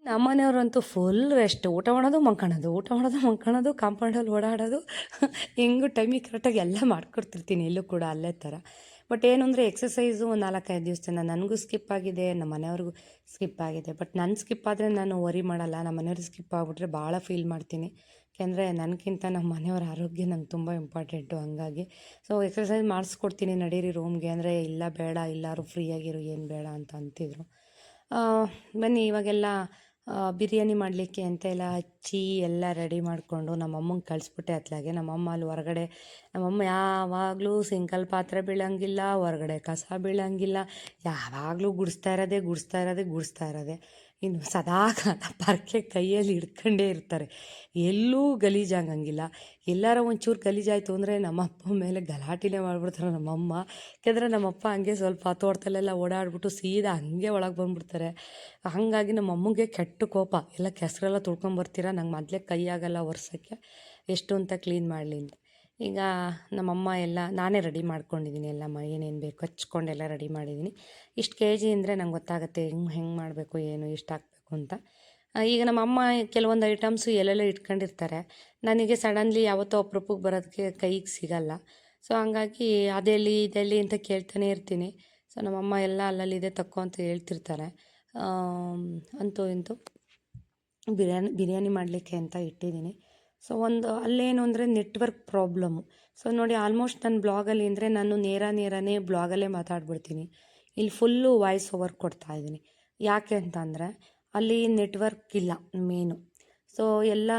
ನಮ್ಮ ಮನೆಯವ್ರಂತೂ ಫುಲ್ ರೆಸ್ಟ್, ಊಟ ಮಾಡೋದು ಮಲ್ಕೊಳ್ಳೋದು, ಕಾಂಪೌಂಡಲ್ಲಿ ಓಡಾಡೋದು. ಹೆಂಗೂ ಟೈಮಿಗೆ ಕರೆಕ್ಟಾಗಿ ಎಲ್ಲ ಮಾಡ್ಕೊಡ್ತಿರ್ತೀನಿ ಎಲ್ಲೂ ಕೂಡ ಅಲ್ಲೇ ಥರ. ಬಟ್ ಏನು ಅಂದರೆ ಎಕ್ಸಸೈಸು ಒಂದು 4-5 ದಿವಸದಿಂದ ನನಗೂ ಸ್ಕಿಪ್ ಆಗಿದೆ, ನಮ್ಮ ಮನೆಯವ್ರಿಗೂ ಸ್ಕಿಪ್ ಆಗಿದೆ. ಬಟ್ ನಾನು ಸ್ಕಿಪ್ ಆದರೆ ನಾನು ವರಿ ಮಾಡಲ್ಲ, ನಮ್ಮ ಮನೆಯವ್ರಿಗೆ ಸ್ಕಿಪ್ ಆಗಿಬಿಟ್ರೆ ಭಾಳ ಫೀಲ್ ಮಾಡ್ತೀನಿ. ಯಾಕೆಂದರೆ ನನಗಿಂತ ನಮ್ಮ ಮನೆಯವ್ರ ಆರೋಗ್ಯ ನಂಗೆ ತುಂಬ ಇಂಪಾರ್ಟೆಂಟು. ಹಂಗಾಗಿ ಸೊ ಎಕ್ಸಸೈಸ್ ಮಾಡಿಸ್ಕೊಡ್ತೀನಿ, ನಡೀರಿ ರೂಮ್ಗೆ ಅಂದರೆ, ಇಲ್ಲ ಬೇಡ, ಎಲ್ಲರೂ ಫ್ರೀಯಾಗಿರು, ಏನು ಬೇಡ ಅಂತ ಅಂತಿದ್ರು. ಬನ್ನಿ ಇವಾಗೆಲ್ಲ ಬಿರಿಯಾನಿ ಮಾಡಲಿಕ್ಕೆ ಅಂತ ಎಲ್ಲ ಹಚ್ಚಿ ಎಲ್ಲ ರೆಡಿ ಮಾಡಿಕೊಂಡು ನಮ್ಮಮ್ಮಂಗೆ ಕಳಿಸ್ಬಿಟ್ಟೆ ಅತ್ಲಾಗೆ. ನಮ್ಮಮ್ಮ ಅಲ್ಲಿ ಹೊರಗಡೆ, ನಮ್ಮಮ್ಮ ಯಾವಾಗಲೂ ಸಿಂಕಲ್ ಪಾತ್ರೆ ಬೀಳಂಗಿಲ್ಲ, ಹೊರಗಡೆ ಕಸ ಬೀಳಂಗಿಲ್ಲ, ಯಾವಾಗಲೂ ಗುಡಿಸ್ತಾ ಇರೋದೆ. ಇನ್ನು ಸದಾಕಾಲ ಪರ್ಕೆ ಕೈಯಲ್ಲಿ ಹಿಡ್ಕೊಂಡೇ ಇರ್ತಾರೆ, ಎಲ್ಲೂ ಗಲೀಜಾಗಂಗಿಲ್ಲ. ಎಲ್ಲಾರ ಒಂಚೂರು ಗಲೀಜಾಯಿತು ಅಂದರೆ ನಮ್ಮಪ್ಪ ಮೇಲೆ ಗಲಾಟೆನೇ ಮಾಡಿಬಿಡ್ತಾರೆ ನಮ್ಮಮ್ಮ. ಯಾಕೆಂದರೆ ನಮ್ಮಪ್ಪ ಹಂಗೆ ಸ್ವಲ್ಪ ತೋಟದಲ್ಲೆಲ್ಲ ಓಡಾಡ್ಬಿಟ್ಟು ಸೀದಾ ಹಂಗೆ ಒಳಗೆ ಬಂದುಬಿಡ್ತಾರೆ. ಹಾಗಾಗಿ ನಮ್ಮಮ್ಮಗೆ ಕೆಟ್ಟ ಕೋಪ, ಎಲ್ಲ ಕೆಸರೆಲ್ಲ ತುಳ್ಕೊಂಬರ್ತೀರ, ನಂಗೆ ಮೊದಲೇ ಕೈ ಆಗಲ್ಲ ಒರ್ಸೋಕ್ಕೆ, ಎಷ್ಟು ಅಂತ ಕ್ಲೀನ್ ಮಾಡಲಿ ಅಂತ. ಈಗ ನಮ್ಮಮ್ಮ ಎಲ್ಲ ನಾನೇ ರೆಡಿ ಮಾಡ್ಕೊಂಡಿದ್ದೀನಿ ಎಲ್ಲ ಏನೇನು ಬೇಕು ಹಚ್ಕೊಂಡೆಲ್ಲ ರೆಡಿ ಮಾಡಿದ್ದೀನಿ. ಇಷ್ಟು ಕೆ ಜಿ ಅಂದರೆ ನಂಗೆ ಗೊತ್ತಾಗುತ್ತೆ ಹೆಂಗೆ ಮಾಡಬೇಕು ಏನು ಎಷ್ಟು ಹಾಕಬೇಕು ಅಂತ. ಈಗ ನಮ್ಮಮ್ಮ ಕೆಲವೊಂದು ಐಟಮ್ಸು ಎಲ್ಲೆಲ್ಲೋ ಇಟ್ಕೊಂಡಿರ್ತಾರೆ. ನನಗೆ ಸಡನ್ಲಿ ಯಾವತ್ತೋ ಅಪರೂಪಕ್ಕೆ ಬರೋದಕ್ಕೆ ಕೈಗೆ ಸಿಗಲ್ಲ. ಸೊ ಹಂಗಾಗಿ ಅದೆಲ್ಲಿ ಇದೆಲ್ಲಿ ಅಂತ ಕೇಳ್ತಾನೆ ಇರ್ತೀನಿ. ಸೊ ನಮ್ಮಮ್ಮ ಎಲ್ಲ ಅಲ್ಲಲ್ಲಿದೆ ತಕ್ಕೋ ಅಂತ ಹೇಳ್ತಿರ್ತಾರೆ. ಅಂತೂ ಇಂತೂ ಬಿರಿಯಾನಿ ಮಾಡಲಿಕ್ಕೆ ಅಂತ ಇಟ್ಟಿದ್ದೀನಿ. ಸೊ ಅಲ್ಲೇನು ಅಂದರೆ ನೆಟ್ವರ್ಕ್ ಪ್ರಾಬ್ಲಮ್ಮು. ಸೊ ನೋಡಿ ಆಲ್ಮೋಸ್ಟ್ ನನ್ನ ಬ್ಲಾಗಲ್ಲಿ ಅಂದರೆ ನಾನು ನೇರನೇ ಬ್ಲಾಗಲ್ಲೇ ಮಾತಾಡ್ಬಿಡ್ತೀನಿ. ಇಲ್ಲಿ ಫುಲ್ಲು ವಾಯ್ಸ್ ಓವರ್ ಕೊಡ್ತಾಯಿದ್ದೀನಿ. ಯಾಕೆ ಅಂತಂದರೆ ಅಲ್ಲಿ ನೆಟ್ವರ್ಕ್ ಇಲ್ಲ ಮೇನು. ಸೊ ಎಲ್ಲ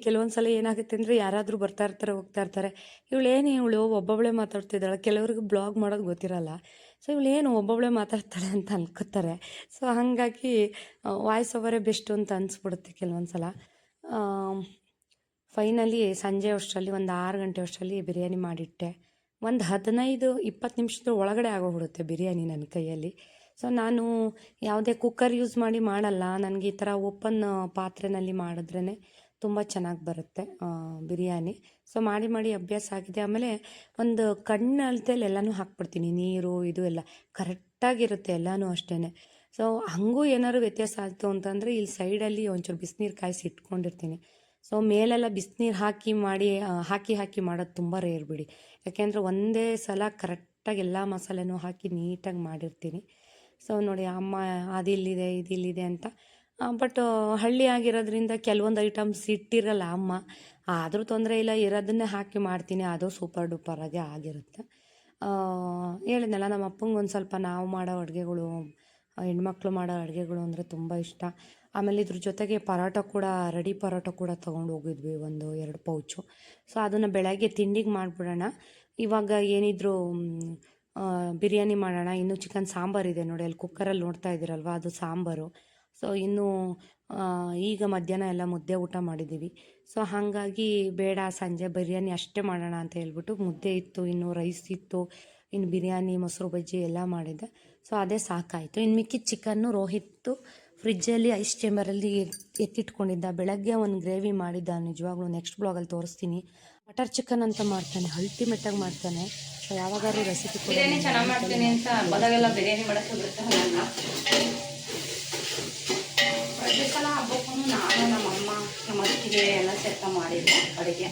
ಕೆಲವೊಂದು ಸಲ ಏನಾಗುತ್ತೆ ಅಂದರೆ ಯಾರಾದರೂ ಬರ್ತಾ ಇರ್ತಾರೆ ಹೋಗ್ತಾ ಇರ್ತಾರೆ, ಇವಳು ಒಬ್ಬೊಬ್ಬಳೇ ಮಾತಾಡ್ತಿದ್ದಾಳೆ. ಕೆಲವ್ರಿಗೆ ಬ್ಲಾಗ್ ಮಾಡೋದು ಗೊತ್ತಿರಲ್ಲ. ಸೊ ಇವಳೇನು ಒಬ್ಬೊಬ್ಬಳೇ ಮಾತಾಡ್ತಾಳೆ ಅಂತ ಅನ್ಕೋತಾರೆ. ಸೊ ಹಾಗಾಗಿ ವಾಯ್ಸ್ ಓವರೇ ಬೆಸ್ಟು ಅಂತ ಅನಿಸ್ಬಿಡುತ್ತೆ ಕೆಲವೊಂದು ಸಲ. ಫೈನಲಿ ಸಂಜೆ ಅಷ್ಟರಲ್ಲಿ ಒಂದು 6 ಗಂಟೆ ಅಷ್ಟರಲ್ಲಿ ಬಿರಿಯಾನಿ ಮಾಡಿಟ್ಟೆ. ಒಂದು 15-20 ನಿಮಿಷದ ಒಳಗಡೆ ಆಗೋಗ್ಬಿಡುತ್ತೆ ಬಿರಿಯಾನಿ ನನ್ನ ಕೈಯಲ್ಲಿ. ಸೊ ನಾನು ಯಾವುದೇ ಕುಕ್ಕರ್ ಯೂಸ್ ಮಾಡಿ ಮಾಡಲ್ಲ. ನನಗೆ ಈ ಥರ ಓಪನ್ ಪಾತ್ರೆಯಲ್ಲಿ ಮಾಡಿದ್ರೇ ತುಂಬ ಚೆನ್ನಾಗಿ ಬರುತ್ತೆ ಬಿರಿಯಾನಿ. ಸೊ ಮಾಡಿ ಅಭ್ಯಾಸ ಆಗಿದೆ. ಆಮೇಲೆ ಒಂದು ಕಣ್ಣು ಅಳತೆಯಲ್ಲಿ ಎಲ್ಲನೂ ಹಾಕ್ಬಿಡ್ತೀನಿ, ನೀರು ಇದು ಎಲ್ಲ ಕರೆಕ್ಟಾಗಿರುತ್ತೆ ಎಲ್ಲನೂ ಅಷ್ಟೇ. ಸೊ ಹಾಗೂ ಏನಾದ್ರು ವ್ಯತ್ಯಾಸ ಆಯಿತು ಅಂತಂದರೆ ಇಲ್ಲಿ ಸೈಡಲ್ಲಿ ಒಂಚೂರು ಬಿಸಿನೀರು ಕಾಯಿಸಿ ಇಟ್ಕೊಂಡಿರ್ತೀನಿ. ಸೊ ಮೇಲೆಲ್ಲ ಬಿಸಿನೀರು ಹಾಕಿ ಮಾಡೋದು ತುಂಬ ರೇರ್ ಬಿಡಿ. ಯಾಕೆಂದರೆ ಒಂದೇ ಸಲ ಕರೆಕ್ಟಾಗಿ ಎಲ್ಲ ಮಸಾಲೆನೂ ಹಾಕಿ ನೀಟಾಗಿ ಮಾಡಿರ್ತೀನಿ. ಸೊ ನೋಡಿ ಅಮ್ಮ ಇದಿಲ್ಲಿದೆ ಅಂತ. ಬಟ್ ಹಳ್ಳಿ ಆಗಿರೋದ್ರಿಂದ ಕೆಲವೊಂದು ಐಟಮ್ಸ್ ಇಟ್ಟಿರಲ್ಲ ಅಮ್ಮ. ಆದರೂ ತೊಂದರೆ ಇಲ್ಲ, ಇರೋದನ್ನೇ ಹಾಕಿ ಮಾಡ್ತೀನಿ. ಅದು ಸೂಪರ್ ಡೂಪರಾಗೆ ಆಗಿರುತ್ತೆ. ಹೇಳಿದ್ನಲ್ಲ ನಮ್ಮ ಅಪ್ಪಂಗೆ ಒಂದು ಸ್ವಲ್ಪ ನಾವು ಮಾಡೋ ಅಡುಗೆಗಳು, ಹೆಣ್ಮಕ್ಳು ಮಾಡೋ ಅಡುಗೆಗಳು ಅಂದರೆ ತುಂಬ ಇಷ್ಟ. ಆಮೇಲೆ ಇದ್ರ ಜೊತೆಗೆ ರೆಡಿ ಪರೋಟ ಕೂಡ ತೊಗೊಂಡು ಹೋಗಿದ್ವಿ, 1-2 ಪೌಚು. ಸೊ ಅದನ್ನು ಬೆಳಗ್ಗೆ ತಿಂಡಿಗೆ ಮಾಡಿಬಿಡೋಣ. ಇವಾಗ ಏನಿದ್ರು ಬಿರಿಯಾನಿ ಮಾಡೋಣ. ಇನ್ನು ಚಿಕನ್ ಸಾಂಬಾರಿದೆ ನೋಡಿ, ಅಲ್ಲಿ ಕುಕ್ಕರಲ್ಲಿ ನೋಡ್ತಾ ಇದ್ದೀರಲ್ವ, ಅದು ಸಾಂಬಾರು. ಸೊ ಇನ್ನು ಈಗ ಮಧ್ಯಾಹ್ನ ಎಲ್ಲ ಮುದ್ದೆ ಊಟ ಮಾಡಿದ್ದೀವಿ. ಸೊ ಹಾಗಾಗಿ ಬೇಡ ಸಂಜೆ ಬಿರಿಯಾನಿ ಅಷ್ಟೇ ಮಾಡೋಣ ಅಂತ ಹೇಳ್ಬಿಟ್ಟು ಮುದ್ದೆ ಇತ್ತು, ಇನ್ನು ರೈಸ್ ಇತ್ತು, ಇನ್ನು ಬಿರಿಯಾನಿ ಮೊಸರು ಬಜ್ಜಿ ಎಲ್ಲ ಮಾಡಿದ್ದೆ. ಸೊ ಅದೇ ಸಾಕಾಯಿತು. ಇನ್ನು ಮಿಕ್ಕಿದ ಚಿಕನ್ನು ರೋಹಿತ್ತು ಫ್ರಿಜ್ಜಲ್ಲಿ ಐಸ್ ಚೇಂಬರಲ್ಲಿ ಎತ್ತಿಟ್ಕೊಂಡಿದ್ದ. ಬೆಳಗ್ಗೆ ಒಂದು ಗ್ರೇವಿ ಮಾಡಿದ್ದ, ನಿಜವಾಗ್ಲೂ ನೆಕ್ಸ್ಟ್ ಬ್ಲಾಗಲ್ಲಿ ತೋರಿಸ್ತೀನಿ. ಬಟರ್ ಚಿಕನ್ ಅಂತ ಮಾಡ್ತಾನೆ, ಅಲ್ಟಿಮೇಟಾಗಿ ಮಾಡ್ತಾನೆ. ಸೊ ಯಾವಾಗಾದ್ರೂ ರೆಸಿಪಿ ಬಿರಿಯಾನಿ ಚೆನ್ನಾಗಿ ಮಾಡ್ತೀನಿ ಅಂತ ಬದಾಗೆಲ್ಲ ಬಿರಿಯಾನಿ ಮಾಡೋಕ್ಕೆ ಬರುತ್ತೆ. ಪ್ರತಿ ಸಲ ಹಬ್ಬಕ್ಕೂ ನಾನು ನಮ್ಮಮ್ಮ ನಮ್ಮ ಅತ್ತಿಗೆ ಎಲ್ಲ ಸೇರ್ತಾ ಮಾಡಿದ್ದೆ ಅಡುಗೆ.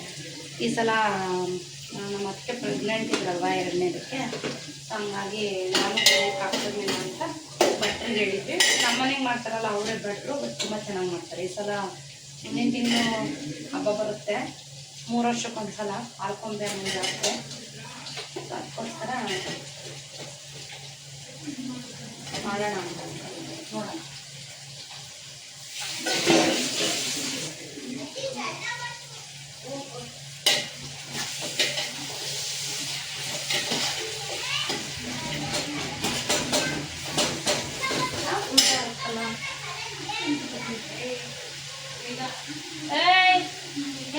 ಈ ಸಲ ನಮ್ಮ ಅತ್ತಿಗೆ ಪ್ರೆಗ್ನೆಂಟ್ ಇದ್ರಲ್ವ 2ನೇದಕ್ಕೆ, ಹಂಗಾಗಿ ನಾನು ಹಾಕ್ತಿರ್ಲಿಲ್ಲ ಅಂತ ಭಟ್ರಿಗೆ ಹೇಳಿದ್ವಿ. ನಮ್ಮನೆಗೆ ಮಾಡ್ತಾರಲ್ಲ ಅವರೇ ಭಟ್ರು, ತುಂಬ ಚೆನ್ನಾಗಿ ಮಾಡ್ತಾರೆ. ಈ ಸಲ ಮುಂದಿನ ತಿಂಗಳು ಹಬ್ಬ ಬರುತ್ತೆ, 3 ವರ್ಷಕ್ಕೊಂದು ಸಲ ಆಳ್ಕೊಂಬೆ ಅನ್ನೋ ಜಾತ್ರೆ. ಅದಕ್ಕೋಸ್ಕರ ಮಾಡೋಣ ಅಂತ ನೋಡೋಣ.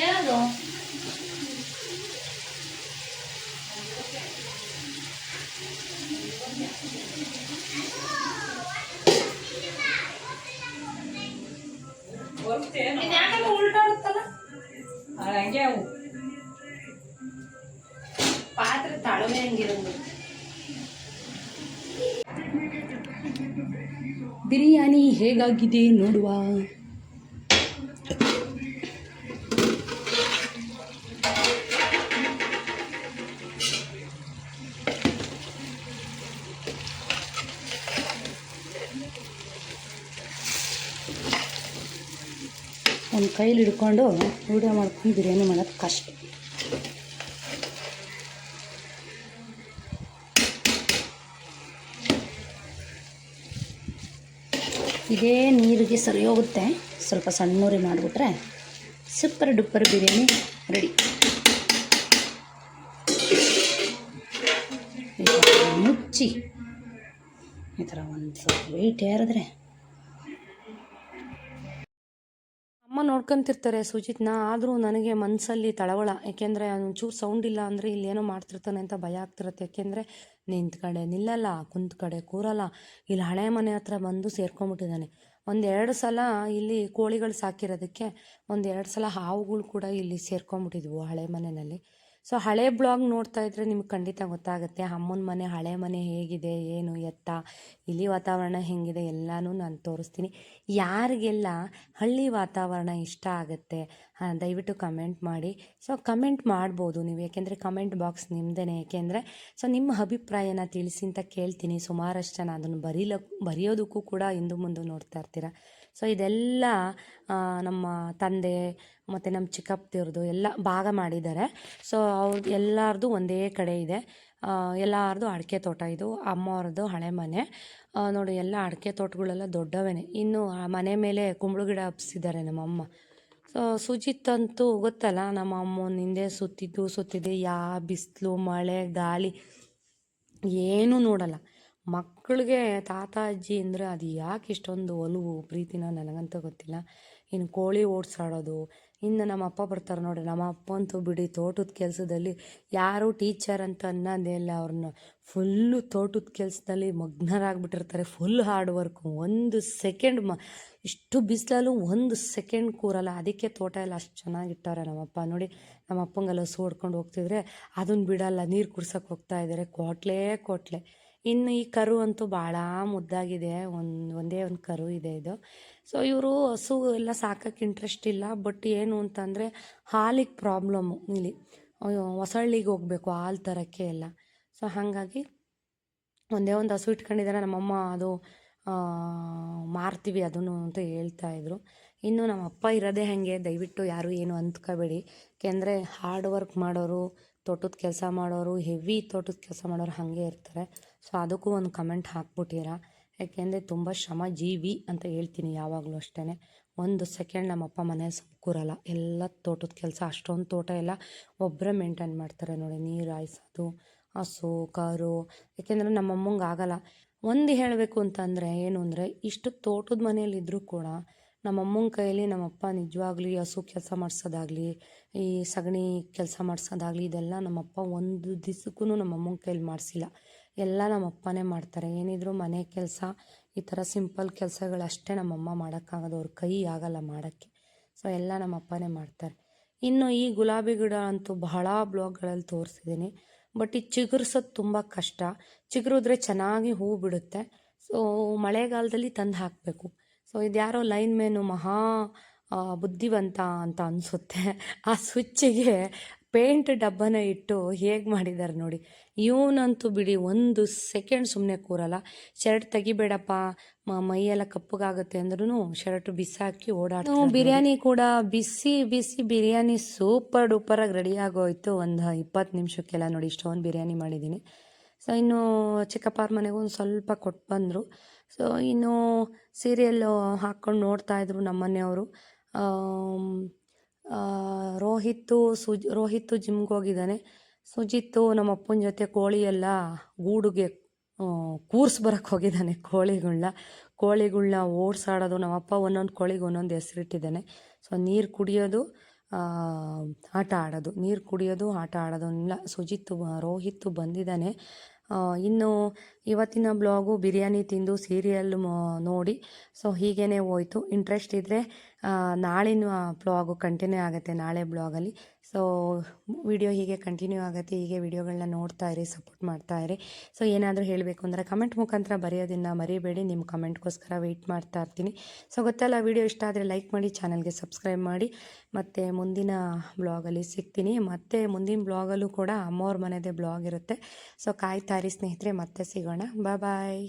ಏನದು ಯಾಕಂದ್ರೆ ಉಲ್ಟಾಡುತ್ತಲ್ಲ ಹಂಗೆ ಅವು ಪಾತ್ರೆ ತಾಳ್ಮೆ ಹಂಗಿರೋದು. ಬಿರಿಯಾನಿ ಹೇಗಾಗಿದೆ ನೋಡುವ. ಒಂದು ಕೈಲಿ ಹಿಡ್ಕೊಂಡು ವಿಡಿಯೋ ಮಾಡ್ಕೊಂಡು ಬಿರಿಯಾನಿ ಮಾಡೋದು ಕಷ್ಟ. ಇದೇ ನೀರಿಗೆ ಸರಿ ಹೋಗುತ್ತೆ. ಸ್ವಲ್ಪ ಸಣ್ಣೂರಿ ಮಾಡಿಬಿಟ್ರೆ ಸೂಪರ್ ಡೂಪರ್ ಬಿರಿಯಾನಿ ರೆಡಿ. ಮುಚ್ಚಿ ಈ ಥರ ಒಂದು ಸ್ವಲ್ಪ ವೆಯ್ಟ್ ಏರಿದ್ರೆ ಅಮ್ಮ ನೋಡ್ಕೊತಿರ್ತಾರೆ ಸುಜಿತ್ನ. ಆದರೂ ನನಗೆ ಮನಸ್ಸಲ್ಲಿ ತಳವಳ, ಏಕೆಂದರೆ ಒಂಚೂರು ಸೌಂಡ್ ಇಲ್ಲ ಅಂದರೆ ಇಲ್ಲೇನೋ ಮಾಡ್ತಿರ್ತಾನೆ ಅಂತ ಭಯ ಆಗ್ತಿರುತ್ತೆ. ಏಕೆಂದರೆ ನಿಂತ ಕಡೆ ನಿಲ್ಲಲ್ಲ, ಕುಂತ ಕಡೆ ಕೂರಲ್ಲ. ಇಲ್ಲಿ ಹಳೆ ಮನೆ ಹತ್ರ ಬಂದು ಸೇರ್ಕೊಂಡ್ಬಿಟ್ಟಿದ್ದಾನೆ. 1-2 ಸಲ ಇಲ್ಲಿ ಕೋಳಿಗಳು ಸಾಕಿರೋದಕ್ಕೆ 1-2 ಸಲ ಹಾವುಗಳು ಕೂಡ ಇಲ್ಲಿ ಸೇರ್ಕೊಂಡ್ಬಿಟ್ಟಿದ್ವು ಹಳೆ ಮನೆಯಲ್ಲಿ. ಸೊ ಹಳೆ ಬ್ಲಾಗ್ ನೋಡ್ತಾ ಇದ್ದರೆ ನಿಮ್ಗೆ ಖಂಡಿತ ಗೊತ್ತಾಗುತ್ತೆ ಅಮ್ಮನ ಮನೆ, ಹಳೆ ಮನೆ ಹೇಗಿದೆ, ಏನು ಎತ್ತ, ಇಲ್ಲಿ ವಾತಾವರಣ ಹೇಗಿದೆ ಎಲ್ಲನೂ ನಾನು ತೋರಿಸ್ತೀನಿ. ಯಾರಿಗೆಲ್ಲ ಹಳ್ಳಿ ವಾತಾವರಣ ಇಷ್ಟ ಆಗುತ್ತೆ ದಯವಿಟ್ಟು ಕಮೆಂಟ್ ಮಾಡಿ. ಸೊ ಕಮೆಂಟ್ ಮಾಡ್ಬೋದು ನೀವು, ಏಕೆಂದರೆ ಕಮೆಂಟ್ ಬಾಕ್ಸ್ ನಿಮ್ಮದೇ. ಏಕೆಂದರೆ ಸೊ ನಿಮ್ಮ ಅಭಿಪ್ರಾಯನ ತಿಳಿಸಿ ಅಂತ ಕೇಳ್ತೀನಿ. ಸುಮಾರಷ್ಟು ಜನ ಅದನ್ನು ಬರೆಯೋದಕ್ಕೂ ಕೂಡ ಹಿಂದು ಮುಂದೆ ನೋಡ್ತಾ ಇರ್ತೀರ. ಸೊ ಇದೆಲ್ಲ ನಮ್ಮ ತಂದೆ ಮತ್ತು ನಮ್ಮ ಚಿಕ್ಕಪ್ಪದಿವ್ರದ್ದು ಎಲ್ಲ ಭಾಗ ಮಾಡಿದ್ದಾರೆ. ಸೊ ಅವ್ರದ್ದು ಎಲ್ಲರದು ಒಂದೇ ಕಡೆ ಇದೆ. ಎಲ್ಲರದು ಅಡಿಕೆ ತೋಟ. ಇದು ಅಮ್ಮವ್ರದ್ದು ಹಳೆ ಮನೆ. ನೋಡಿ ಎಲ್ಲ ಅಡಿಕೆ ತೋಟಗಳೆಲ್ಲ ದೊಡ್ಡವೇನೆ. ಇನ್ನು ಆ ಮನೆ ಮೇಲೆ ಕುಂಬಳು ಗಿಡ ಹಬ್ಸಿದ್ದಾರೆ ನಮ್ಮಮ್ಮ. ಸೊ ಸುಜಿತ್ ಅಂತೂ ಗೊತ್ತಲ್ಲ, ನಮ್ಮ ಅಮ್ಮನ ಹಿಂದೆ ಸುತ್ತಿದ್ದೆ ಯಾವ ಬಿಸಿಲು ಮಳೆ ಗಾಳಿ ಏನೂ ನೋಡಲ್ಲ. ಮಕ್ಕಳಿಗೆ ತಾತ ಅಜ್ಜಿ ಅಂದರೆ ಅದು ಯಾಕೆ ಇಷ್ಟೊಂದು ಒಲವು ಪ್ರೀತಿನ ನನಗಂತೂ ಗೊತ್ತಿಲ್ಲ. ಇನ್ನು ಕೋಳಿ ಓಡಿಸಾಡೋದು. ಇನ್ನು ನಮ್ಮ ಅಪ್ಪ ಬರ್ತಾರೆ ನೋಡಿ, ನಮ್ಮ ಅಪ್ಪ ಅಂತೂ ಬಿಡಿ ತೋಟದ ಕೆಲಸದಲ್ಲಿ ಯಾರೂ ಟೀಚರ್ ಅಂತ ಅನ್ನೋದೇ ಇಲ್ಲ. ಅವ್ರನ್ನ ಫುಲ್ಲು ತೋಟದ ಕೆಲಸದಲ್ಲಿ ಮಗ್ನರಾಗ್ಬಿಟ್ಟಿರ್ತಾರೆ. Full hard work. ಒಂದು ಸೆಕೆಂಡ್ ಇಷ್ಟು ಬಿಸಿಲಲ್ಲೂ ಒಂದು ಸೆಕೆಂಡ್ ಕೂರಲ್ಲ. ಅದಕ್ಕೆ ತೋಟ ಎಲ್ಲ ಅಷ್ಟು ಚೆನ್ನಾಗಿಟ್ಟಾರೆ ನಮ್ಮಪ್ಪ. ನೋಡಿ ನಮ್ಮ ಅಪ್ಪಂಗೆಲ್ಲ ಹಸು ಹೊಡ್ಕೊಂಡು ಹೋಗ್ತಿದ್ರೆ ಅದನ್ನು ಬಿಡಲ್ಲ, ನೀರು ಕುಡ್ಸೋಕೆ ಹೋಗ್ತಾ ಇದ್ದಾರೆ. ಕೋಟ್ಲೆ. ಇನ್ನು ಈ ಕರು ಅಂತೂ ಭಾಳ ಮುದ್ದಾಗಿದೆ. ಒಂದೇ ಒಂದು ಕರು ಇದೆ ಇದು. ಸೊ ಇವರು ಹಸು ಎಲ್ಲ ಸಾಕೋಕ್ಕೆ ಇಂಟ್ರೆಸ್ಟ್ ಇಲ್ಲ. ಬಟ್ ಏನು ಅಂತಂದರೆ ಹಾಲಿಗೆ ಪ್ರಾಬ್ಲಮ್ಮು. ಇಲ್ಲಿ ಹೊಸಳ್ಳಿಗೆ ಹೋಗಬೇಕು ಹಾಲು ತರೋಕ್ಕೆ ಎಲ್ಲ. ಸೊ ಹಾಗಾಗಿ ಒಂದೇ ಒಂದು ಹಸು ಇಟ್ಕೊಂಡಿದ್ದಾರೆ ನಮ್ಮಮ್ಮ. ಅದು ಮಾರ್ತೀವಿ ಅದನ್ನು ಅಂತ ಹೇಳ್ತಾಯಿದ್ರು. ಇನ್ನು ನಮ್ಮ ಅಪ್ಪ ಇರೋದೇ ಹಾಗೆ, ದಯವಿಟ್ಟು ಯಾರು ಏನು ಅಂದ್ಕೋಬೇಡಿ. ಏಕೆಂದರೆ ಹಾರ್ಡ್ ವರ್ಕ್ ಮಾಡೋರು, ತೋಟದ ಕೆಲಸ ಮಾಡೋರು, ಹೆವಿ ತೋಟದ ಕೆಲಸ ಮಾಡೋರು ಹಾಗೆ ಇರ್ತಾರೆ. ಸೊ ಅದಕ್ಕೂ ಒಂದು ಕಮೆಂಟ್ ಹಾಕ್ಬಿಟ್ಟಿರ. ಯಾಕೆಂದರೆ ತುಂಬ ಶ್ರಮ ಜೀವಿ ಅಂತ ಹೇಳ್ತೀನಿ ಯಾವಾಗಲೂ ಅಷ್ಟೇ. ಒಂದು ಸೆಕೆಂಡ್ ನಮ್ಮಪ್ಪ ಮನೇಲಿ ಕೂರಲ್ಲ. ಎಲ್ಲ ತೋಟದ ಕೆಲಸ, ಅಷ್ಟೊಂದು ತೋಟ ಎಲ್ಲ ಒಬ್ಬರೇ ಮೇಂಟೈನ್ ಮಾಡ್ತಾರೆ ನೋಡಿ. ನೀರು ಹಾಯಿಸೋದು, ಹಸು ಕರು. ಯಾಕೆಂದರೆ ನಮ್ಮಮ್ಮಂಗೆ ಆಗಲ್ಲ. ಒಂದು ಹೇಳಬೇಕು ಅಂತಂದರೆ ಏನು ಅಂದರೆ, ಇಷ್ಟು ತೋಟದ ಮನೆಯಲ್ಲಿದ್ದರೂ ಕೂಡ ನಮ್ಮಮ್ಮನ ಕೈಯಲ್ಲಿ ನಮ್ಮಪ್ಪ ನಿಜವಾಗ್ಲೂ ಹಸು ಕೆಲಸ ಮಾಡಿಸೋದಾಗಲಿ, ಈ ಸಗಣಿ ಕೆಲಸ ಮಾಡಿಸೋದಾಗಲಿ, ಇದೆಲ್ಲ ನಮ್ಮಪ್ಪ ಒಂದು ದಿವಸಕ್ಕೂ ನಮ್ಮಮ್ಮನ ಕೈಯಲ್ಲಿ ಮಾಡಿಸಿಲ್ಲ. ಎಲ್ಲ ನಮ್ಮಪ್ಪನೇ ಮಾಡ್ತಾರೆ. ಏನಿದ್ರು ಮನೆ ಕೆಲಸ, ಈ ಥರ ಸಿಂಪಲ್ ಕೆಲಸಗಳಷ್ಟೇ ನಮ್ಮಮ್ಮ ಮಾಡೋಕ್ಕಾಗೋದು. ಅವ್ರ ಕೈ ಆಗಲ್ಲ ಮಾಡೋಕ್ಕೆ. ಸೊ ಎಲ್ಲ ನಮ್ಮಪ್ಪನೇ ಮಾಡ್ತಾರೆ. ಇನ್ನು ಈ ಗುಲಾಬಿ ಗಿಡ ಅಂತೂ ಬಹಳ ಬ್ಲಾಗ್ಗಳಲ್ಲಿ ತೋರಿಸಿದ್ದೀನಿ. ಬಟ್ ಈ ಚಿಗುರ್ಸೋದು ತುಂಬ ಕಷ್ಟ. ಚಿಗುರಿದ್ರೆ ಚೆನ್ನಾಗಿ ಹೂ ಬಿಡುತ್ತೆ. ಸೊ ಮಳೆಗಾಲದಲ್ಲಿ ತಂದು ಹಾಕಬೇಕು. ಸೊ ಇದ್ಯಾರೋ ಲೈನ್ ಮ್ಯಾನು ಮಹಾ ಬುದ್ಧಿವಂತ ಅಂತ ಅನಿಸುತ್ತೆ. ಆ ಸ್ವಿಚ್ಚಿಗೆ ಪೇಂಟ್ ಡಬ್ಬನ ಇಟ್ಟು ಹೇಗೆ ಮಾಡಿದ್ದಾರೆ ನೋಡಿ. ಇವನಂತೂ ಬಿಡಿ ಒಂದು ಸೆಕೆಂಡ್ ಸುಮ್ಮನೆ ಕೂರಲ್ಲ. ಶರ್ಟ್ ತೆಗಿಬೇಡಪ್ಪ ಮೈಯೆಲ್ಲ ಕಪ್ಪಗಾಗುತ್ತೆ ಅಂದ್ರೂ ಶರ್ಟ್ ಬಿಸಾಕಿ ಓಡಾಡ್ತಾರೆ. ಬಿರಿಯಾನಿ ಕೂಡ ಬಿಸಿ ಬಿರಿಯಾನಿ ಸೂಪರ್ ಡೂಪರಾಗಿ ರೆಡಿ ಆಗೋಯ್ತು. ಒಂದು 20 ನಿಮಿಷಕ್ಕೆಲ್ಲ ನೋಡಿ ಇಷ್ಟೊಂದು ಬಿರಿಯಾನಿ ಮಾಡಿದ್ದೀನಿ. ಸೊ ಇನ್ನು ಚಿಕ್ಕಪ್ಪರ ಮನೆಗೂ ಒಂದು ಸ್ವಲ್ಪ ಕೊಟ್ಟು ಬಂದರು. ಸೊ ಇನ್ನು ಸೀರಿಯಲ್ಲು ಹಾಕ್ಕೊಂಡು ನೋಡ್ತಾಯಿದ್ರು ನಮ್ಮನೆಯವರು. ರೋಹಿತ್ತು ಜಿಮ್ಗೆ ಹೋಗಿದ್ದಾನೆ. ಸುಜಿತ್ತು ನಮ್ಮ ಅಪ್ಪನ ಜೊತೆ ಕೋಳಿ ಎಲ್ಲ ಗೂಡುಗೆ ಕೂರ್ಸ್ಬರಕ್ಕೆ ಹೋಗಿದ್ದಾನೆ. ಕೋಳಿಗಳ್ನ ಓಡಿಸಾಡೋದು. ನಮ್ಮಪ್ಪ ಒಂದೊಂದು ಕೋಳಿಗೆ ಒಂದೊಂದು ಹೆಸರಿಟ್ಟಿದ್ದಾನೆ. ಸೊ ನೀರು ಕುಡಿಯೋದು, ಆಟ ಆಡೋದು, ಇಲ್ಲ. ರೋಹಿತ್ತು ಬಂದಿದ್ದಾನೆ. ಇನ್ನು ಇವತ್ತಿನ ಬ್ಲಾಗು ಬಿರಿಯಾನಿ ತಿಂದು ಸೀರಿಯಲ್ ನೋಡಿ. ಸೊ ಹೀಗೇ ಹೋಯ್ತು. ಇಂಟ್ರೆಸ್ಟ್ ಇದ್ದರೆ ನಾಳಿನ ಬ್ಲಾಗು ಕಂಟಿನ್ಯೂ ಆಗುತ್ತೆ, ನಾಳೆ ಬ್ಲಾಗಲ್ಲಿ. ಸೊ ವಿಡಿಯೋ ಹೀಗೆ ಕಂಟಿನ್ಯೂ ಆಗುತ್ತೆ. ಹೀಗೆ ವಿಡಿಯೋಗಳನ್ನ ನೋಡ್ತಾ ಇರಿ, ಸಪೋರ್ಟ್ ಮಾಡ್ತಾ ಇರಿ. ಸೊ ಏನಾದರೂ ಹೇಳಬೇಕು ಅಂದರೆ ಕಮೆಂಟ್ ಮುಖಾಂತರ ಬರೆಯೋದನ್ನು ಮರಿಬೇಡಿ. ನಿಮ್ಮ ಕಮೆಂಟ್ಗೋಸ್ಕರ ವೆಯ್ಟ್ ಮಾಡ್ತಾ ಇರ್ತೀನಿ. ಸೊ ಗೊತ್ತಲ್ಲ, ವಿಡಿಯೋ ಇಷ್ಟ ಆದರೆ ಲೈಕ್ ಮಾಡಿ, ಚಾನಲ್ಗೆ ಸಬ್ಸ್ಕ್ರೈಬ್ ಮಾಡಿ. ಮತ್ತು ಮುಂದಿನ ಬ್ಲಾಗಲ್ಲಿ ಸಿಗ್ತೀನಿ. ಮತ್ತು ಮುಂದಿನ ಬ್ಲಾಗಲ್ಲೂ ಕೂಡ ಅಮ್ಮವ್ರ ಮನೆದೇ ಬ್ಲಾಗ್ ಇರುತ್ತೆ. ಸೊ ಕಾಯ್ತಾ ಇರಿ ಸ್ನೇಹಿತರೆ, ಮತ್ತೆ ಸಿಗೋಣ. ಬಾಯ್.